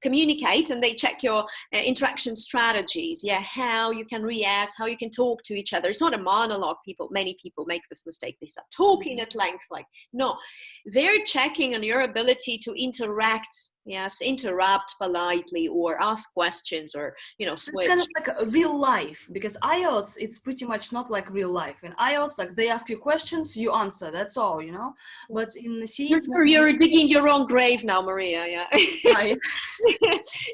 communicate, and they check your interaction strategies, yeah, how you can react, how you can talk to each other. It's not a monologue. Many people make this mistake. They start talking at length, like, no, they're checking on your ability to interact. Yes, interrupt politely or ask questions, or, you know, switch. It's kind of like a real life, because IELTS, it's pretty much not like real life. In IELTS, like, they ask you questions, you answer, that's all, you know. But in the CE, it's more you're digging your own grave now, Maria. Yeah. right.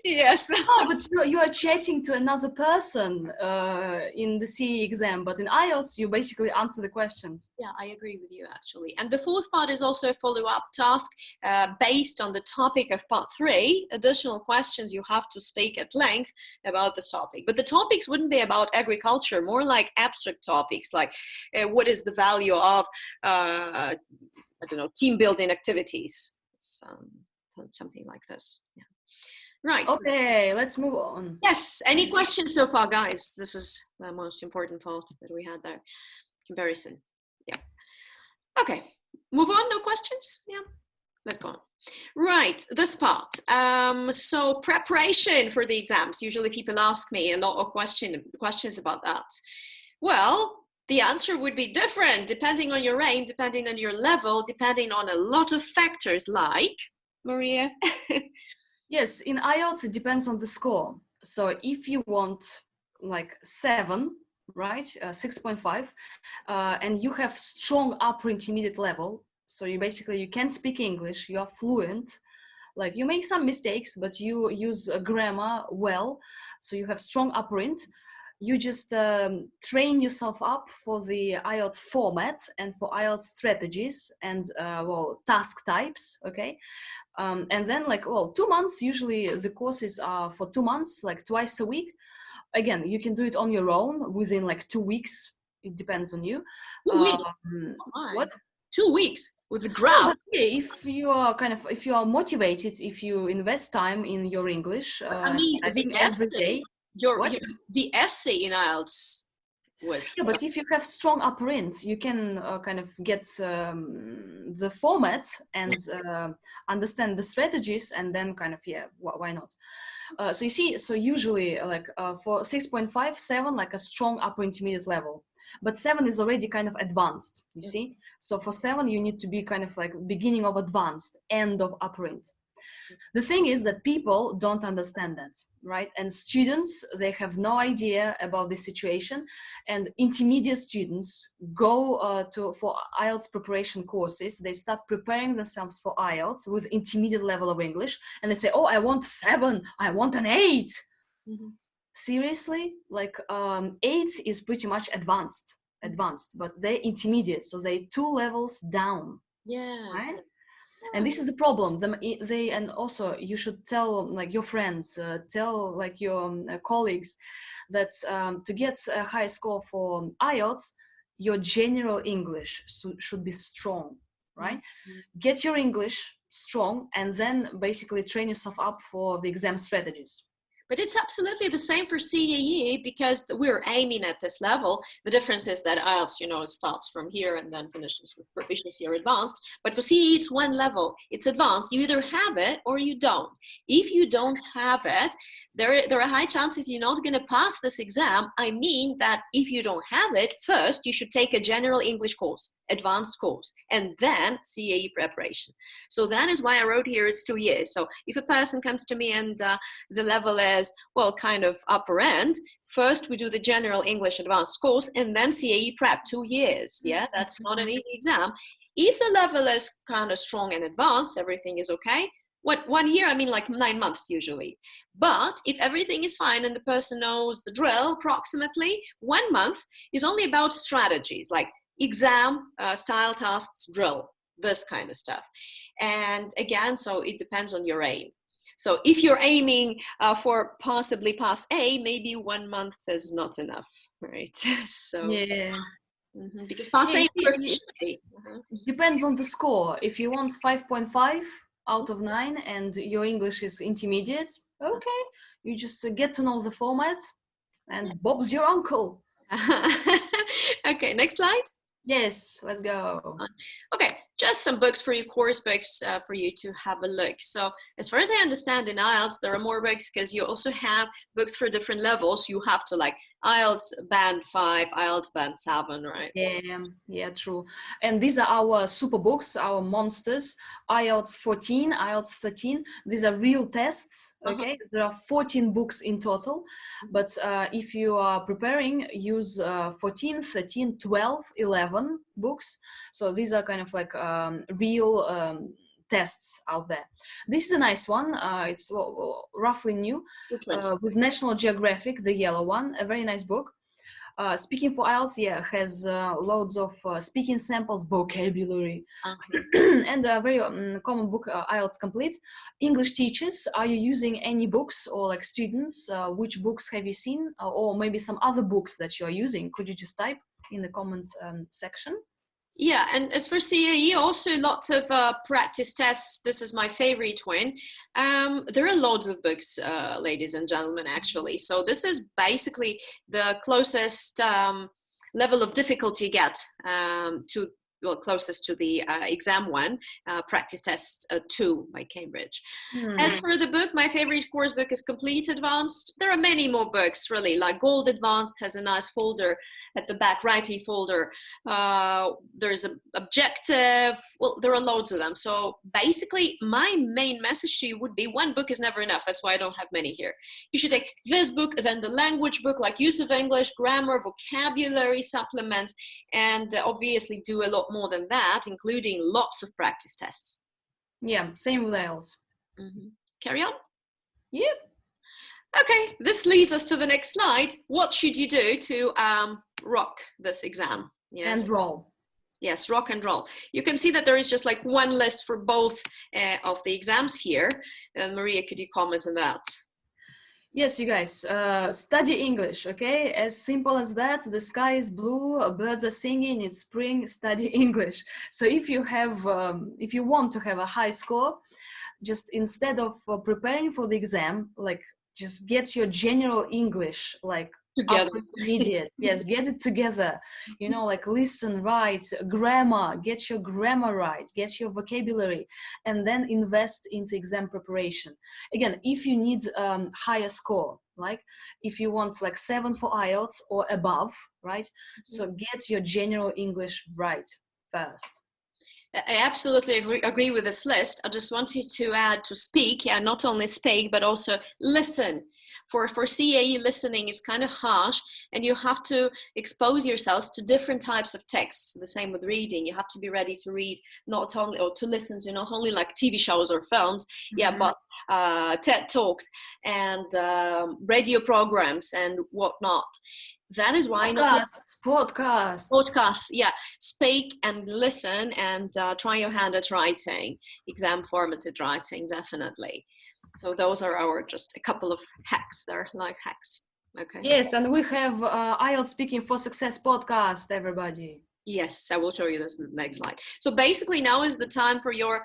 Yes. No, but you are chatting to another person in the CE exam, but in IELTS, you basically answer the questions. Yeah, I agree with you, actually. And the fourth part is also a follow-up task based on the topic of part 3. Additional questions, you have to speak at length about this topic. But the topics wouldn't be about agriculture, more like abstract topics, like what is the value of, I don't know, team building activities, something like this. Yeah. Right. Okay, let's move on. Yes. Any questions so far, guys? This is the most important part that we had there. Comparison. Yeah. Okay. Move on. No questions? Yeah. Let's go on. Right. This part. So preparation for the exams. Usually people ask me a lot of questions about that. Well, the answer would be different depending on your aim, depending on your level, depending on a lot of factors, like, Maria. Yes, in IELTS, it depends on the score. So if you want like 7, right, 6.5, and you have strong upper intermediate level, so you can speak English, you are fluent, like you make some mistakes, but you use grammar well, so you have strong upper int, you just train yourself up for the IELTS format and for IELTS strategies and, task types, okay? And then 2 months, usually the courses are for 2 months, like twice a week. Again, you can do it on your own within like 2 weeks. It depends on you. 2 weeks? What? 2 weeks with the graph. If you are motivated, if you invest time in your English, I mean, every day. The essay in IELTS was. Yeah, but if you have strong upper int, you can get the format and understand the strategies, and then why not? So you see, so usually for 6.5, 7, like a strong upper intermediate level, but 7 is already kind of advanced, you see? So for 7, you need to be kind of like beginning of advanced, end of upper int. The thing is that people don't understand that, right? And students, they have no idea about this situation. And intermediate students go for IELTS preparation courses. They start preparing themselves for IELTS with intermediate level of English. And they say, oh, I want 7, I want an 8. Mm-hmm. Seriously? 8 is pretty much advanced, but they're intermediate. So they're 2 levels down. Yeah. Right? And this is the problem. And also you should tell like your friends, tell like your colleagues that to get a high score for IELTS, your general English should be strong, right? Mm-hmm. Get your English strong, and then basically train yourself up for the exam strategies. But it's absolutely the same for CAE, because we're aiming at this level. The difference is that IELTS, starts from here and then finishes with proficiency or advanced. But for CAE, it's one level. It's advanced. You either have it or you don't. If you don't have it, there are high chances you're not going to pass this exam. I mean that if you don't have it, first you should take a general English course, advanced course, and then CAE preparation. So that is why I wrote here it's 2 years. So if a person comes to me and the level is, kind of upper end, first we do the general English advanced course and then CAE prep, 2 years. Yeah, that's not an easy exam. If the level is kind of strong and advanced, everything is okay. 1 year? I mean like 9 months usually. But if everything is fine and the person knows the drill approximately, 1 month is only about strategies like exam, style, tasks, drill, this kind of stuff. And again, so it depends on your aim. So if you're aiming for possibly pass A, maybe 1 month is not enough, right? So yeah, because pass A is proficiency. Depends on the score. If you want 5.5 out of 9 and your English is intermediate, okay, you just get to know the format, and Bob's your uncle. Okay, next slide. Yes, let's go. Okay, just some books for you, course books for you to have a look. So as far as I understand in IELTS, there are more books because you also have books for different levels. You have to like IELTS band 5, IELTS band 7, right? Yeah, true. And these are our super books, our monsters. IELTS 14, IELTS 13. These are real tests. Okay, there are 14 books in total. But if you are preparing, use 14, 13, 12, 11 books. So these are kind of like real tests out there. This is a nice one. It's roughly new. Which one? With National Geographic, the yellow one, a very nice book. Speaking for IELTS, yeah, has loads of speaking samples, vocabulary, and a very common book, IELTS Complete. English teachers, are you using any books, or like students, which books have you seen, or maybe some other books that you're using? Could you just type in the comment section? Yeah, and as for CAE, also lots of practice tests. This is my favorite one. There are loads of books, ladies and gentlemen, actually. So this is basically the closest level of difficulty you get to, well, closest to the exam one, practice test 2 by Cambridge. As for the book, my favorite course book is Complete Advanced. There are many more books, really, like Gold Advanced has a nice folder at the back, writing folder. There's an objective. Well, there are loads of them. So basically, my main message to you would be one book is never enough. That's why I don't have many here. You should take this book, then the language book, like use of English, grammar, vocabulary supplements, and obviously do a lot more than that, including lots of practice tests. Yeah, same with IELTS. Carry on. Yep. Okay, this leads us to the next slide. What should you do to rock this exam? Yes. And roll. Yes, rock and roll. You can see that there is just like one list for both of the exams here. And Maria, could you comment on that? Yes, you guys, study English, okay? As simple as that. The sky is blue, birds are singing, it's spring, study English. So if you have, if you want to have a high score, just instead of preparing for the exam, like just get your general English, like Together. Immediate. Yes, get it together. You know, like listen, write, grammar, get your grammar right, get your vocabulary, and then invest into exam preparation. Again, if you need higher score, like if you want like 7 for IELTS or above, right? So get your general English right first. I absolutely agree with this list. I just wanted to add to speak, yeah, not only speak, but also listen. For CAE, listening is kind of harsh, and you have to expose yourselves to different types of texts. The same with reading. You have to be ready to read not only, or to listen to not only like TV shows or films, yeah, but TED Talks and radio programs and whatnot. That is why podcasts, yeah, speak and listen, and try your hand at writing, exam formatted writing, definitely. So those are our just a couple of hacks there, life hacks. Okay. Yes, and we have IELTS Speaking for Success podcast, everybody. Yes, I will show you this in the next slide. So basically now is the time for your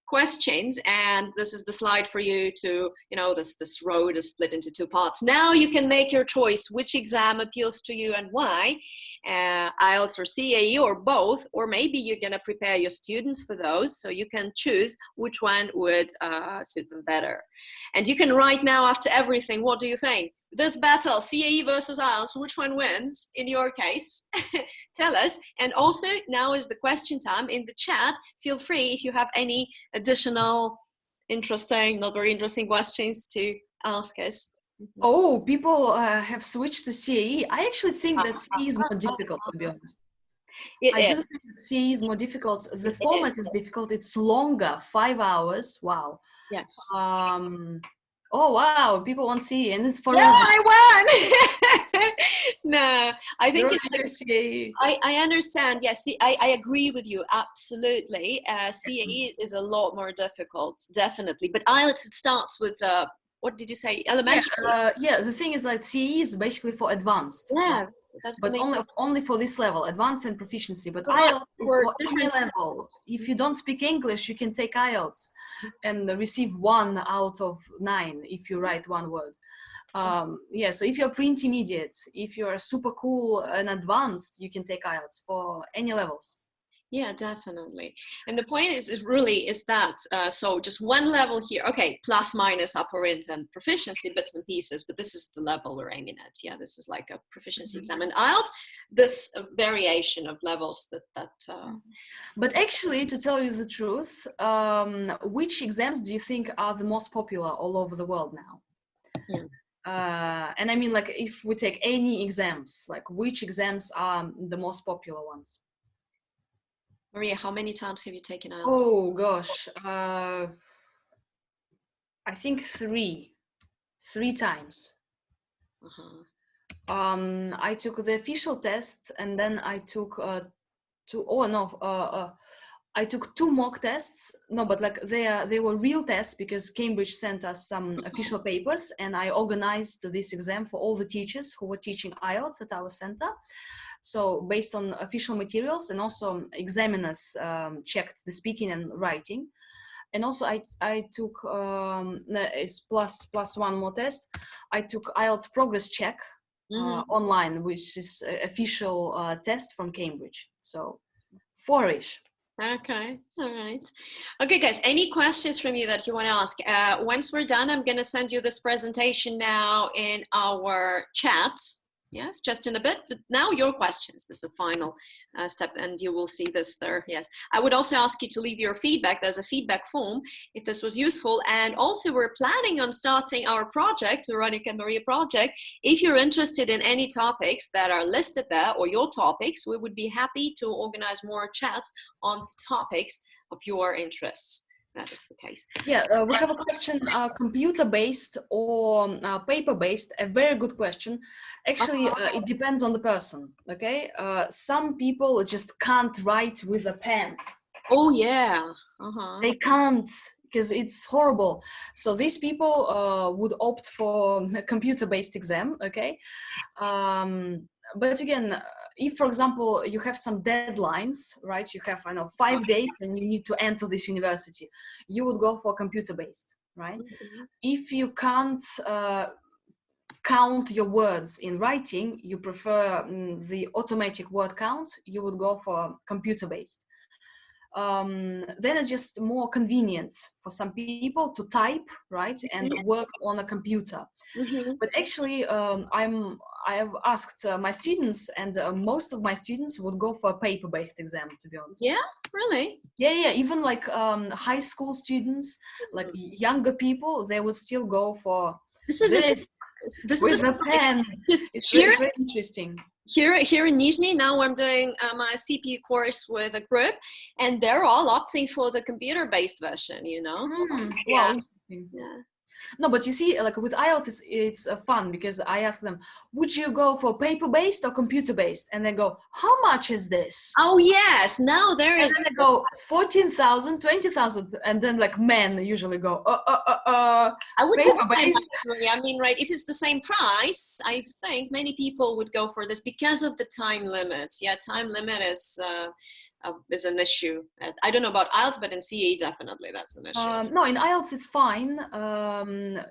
questions, and this is the slide for you to, you know, this road is split into 2 parts. Now you can make your choice, which exam appeals to you and why, IELTS or CAE or both, or maybe you're going to prepare your students for those, so you can choose which one would suit them better. And you can write now after everything, what do you think? This battle, CAE versus IELTS, which one wins in your case? Tell us. And also, now is the question time in the chat. Feel free if you have any additional interesting, not very interesting questions to ask us. Oh, people have switched to CAE. I actually think that CAE is more difficult, to be honest. I do think that CAE is more difficult. The format is difficult. It's longer, 5 hours. Wow. Yes. Oh wow, people want CAE, and it's for I won. No, I think it's I understand. Yes, I agree with you absolutely. CAE is a lot more difficult, definitely. But IELTS, it starts with what did you say? Elementary. Yeah, the thing is like CAE is basically for advanced. Yeah, that's but only for this level, advanced and proficiency. But IELTS is for any level. If you don't speak English, you can take IELTS and receive 1 out of 9 if you write 1 word. Yeah, so if you're pre-intermediate, if you're super cool and advanced, you can take IELTS for any levels. Yeah, definitely. And the point is really is that, so just one level here, okay, plus minus upper end and proficiency bits and pieces, but this is the level we're aiming at. Yeah, this is like a proficiency exam. And IELTS, this variation of levels But actually, to tell you the truth, which exams do you think are the most popular all over the world now? Hmm. And I mean, like, if we take any exams, like, which exams are the most popular ones? Maria, how many times have you taken IELTS? Oh gosh, I think three times. Uh-huh. I took the official test, and then I took I took 2 mock tests. No, but like they were real tests because Cambridge sent us some official papers, and I organized this exam for all the teachers who were teaching IELTS at our center. So based on official materials, and also examiners checked the speaking and writing. And also I took it's plus one more test. I took IELTS progress check online, which is an official test from Cambridge. So 4-ish. Okay, all right. Okay, guys, any questions from you that you want to ask? Once we're done, I'm going to send you this presentation now in our chat. Yes, just in a bit. But now your questions. This is the final step, and you will see this there. Yes, I would also ask you to leave your feedback. There's a feedback form if this was useful. And also, we're planning on starting our project, the Veronica and Maria project. If you're interested in any topics that are listed there, or your topics, we would be happy to organize more chats on the topics of your interests. That is the case. Yeah, we have a question, computer-based or paper-based, a very good question. Actually, it depends on the person, okay? Some people just can't write with a pen. Oh, yeah. They can't, because it's horrible. So these people would opt for a computer-based exam, okay? But again, if, for example, you have some deadlines, right? You have, 5 days and you need to enter this university, you would go for computer-based, right? If you can't count your words in writing, you prefer the automatic word count, you would go for computer-based. Then it's just more convenient for some people to type, right, and work on a computer. But actually, I have asked my students, and most of my students would go for a paper-based exam, to be honest. Yeah, really? Yeah, even like high school students, like younger people, they would still go for this with a pen. It's very interesting. Here in Nizhny, now I'm doing my CPE course with a group, and they're all opting for the computer-based version, you know? Wow, interesting. Yeah. No, but you see, like with IELTS, it's fun because I ask them, would you go for paper-based or computer-based? And they go, how much is this? Oh, yes. Now there is. And then they go, 14,000, 20,000. And then like men usually go, I would paper-based. I mean, right, if it's the same price, I think many people would go for this because of the time limit. Yeah, time limit is an issue. I don't know about IELTS, but in CAE, definitely that's an issue. No, in IELTS, it's fine.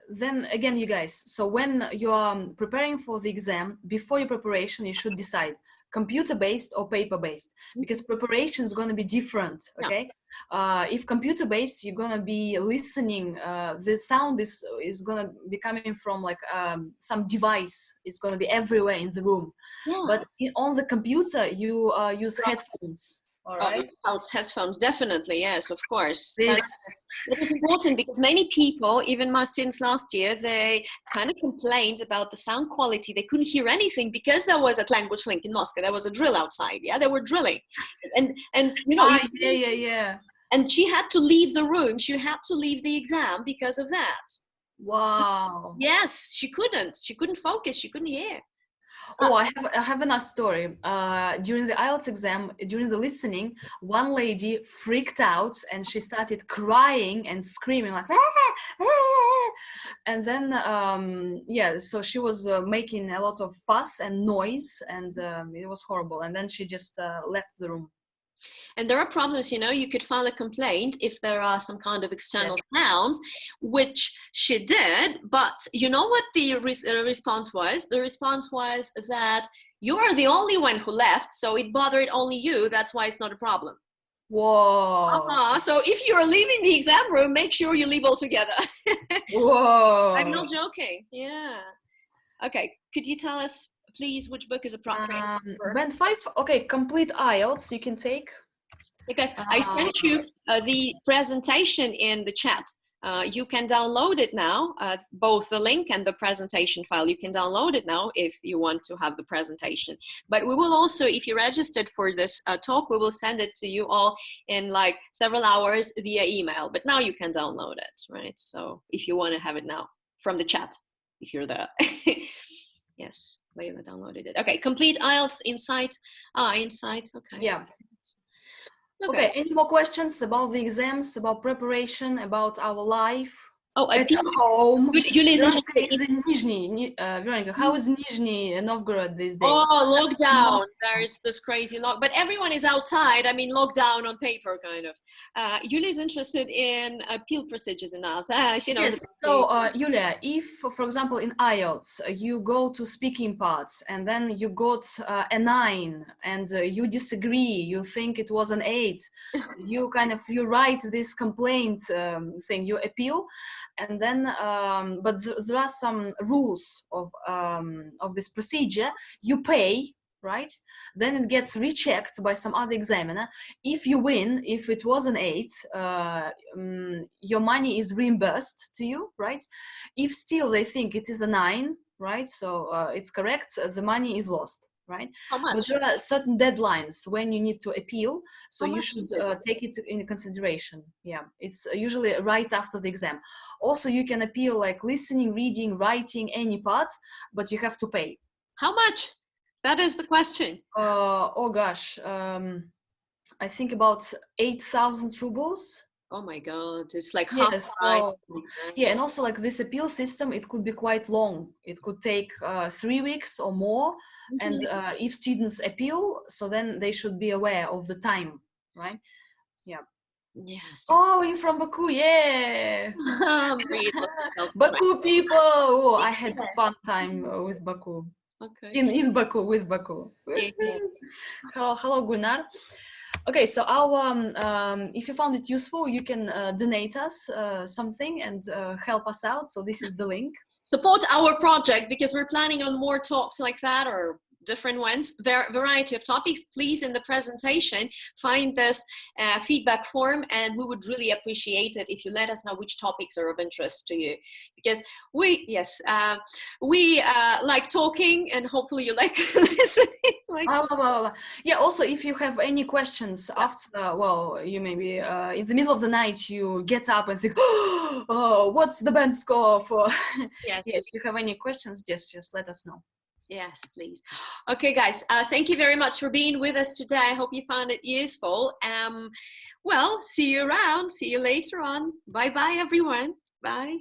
Then again, you guys, so when you are preparing for the exam, before your preparation, you should decide computer-based or paper-based, because preparation is going to be different, okay? If computer-based, you're going to be listening, the sound is going to be coming from like some device. It's going to be everywhere in the room. But on the computer, you use headphones. All right. Headphones, definitely, yes, of course. That is important because many people, even my students last year, they kind of complained about the sound quality. They couldn't hear anything because there was at Language Link in Moscow. There was a drill outside. Yeah, they were drilling, and you know. Yeah. And she had to leave the room. She had to leave the exam because of that. Wow. Yes, she couldn't. She couldn't focus. She couldn't hear. Oh, I have another story. During the IELTS exam, during the listening, one lady freaked out and she started crying and screaming like, and then, so she was making a lot of fuss and noise, and it was horrible. And then she just left the room. And there are problems, you know, you could file a complaint if there are some kind of external sounds, which she did. But you know what the response was? The response was that you are the only one who left, so it bothered only you. That's why it's not a problem. Whoa. So if you're leaving the exam room, make sure you leave altogether. Whoa. I'm not joking. Yeah. Okay. Could you tell us, please, which book is appropriate? Band 5. Okay, complete IELTS. You can take. Because I sent you the presentation in the chat. You can download it now, both the link and the presentation file. You can download it now if you want to have the presentation. But we will also, if you registered for this talk, we will send it to you all in like several hours via email. But now you can download it, right? So if you want to have it now from the chat, if you're there. Yes, Layla downloaded it. Okay, complete IELTS Insight. Insight, okay. Yeah. Okay, any more questions about the exams, about preparation, about our life? At home. Yulia is interested in Nizhny. Veronica, how is Nizhny Novgorod these days? Oh, lockdown. There's this crazy but everyone is outside. I mean, lockdown on paper, kind of. Yulia is interested in appeal procedures and all. She knows. Yes. So, Yulia, if, for example, in IELTS, you go to speaking parts and then you got a 9 and you disagree, you think it was an 8, you write this complaint thing, you appeal. And then, but there are some rules of this procedure. You pay, right? Then it gets rechecked by some other examiner. If you win, if it was an 8, your money is reimbursed to you, right? If still they think it is a 9, right? So it's correct, the money is lost. Right? How much? But there are certain deadlines when you need to appeal, so you should take it in consideration. Yeah, it's usually right after the exam. Also, you can appeal like listening, reading, writing, any parts, but you have to pay. How much? That is the question. Oh gosh, I think about 8,000 rubles. Oh my God, it's like yes, so, yeah, and also like this appeal system, it could be quite long. It could take 3 weeks or more. And if students appeal, so then they should be aware of the time, right? Yeah. Yes. Oh, you're from Baku, yeah. Baku people. Oh, I had a fun time with Baku. Okay. In Baku, with Baku. Yeah. Hello, Gunnar. Okay, so our if you found it useful, you can donate us something and help us out. So this is the link. Support our project because we're planning on more talks like that or different ones, variety of topics. Please, in the presentation, find this feedback form, and we would really appreciate it if you let us know which topics are of interest to you, because we like talking, and hopefully you like listening. Yeah, also if you have any questions after, well, you maybe in the middle of the night you get up and think, oh, what's the band score for? Yes. Yeah, if you have any questions, just let us know. Yes, please. Okay, guys, thank you very much for being with us today. I hope you found it useful. Well, see you around. See you later on. Bye-bye, everyone. Bye.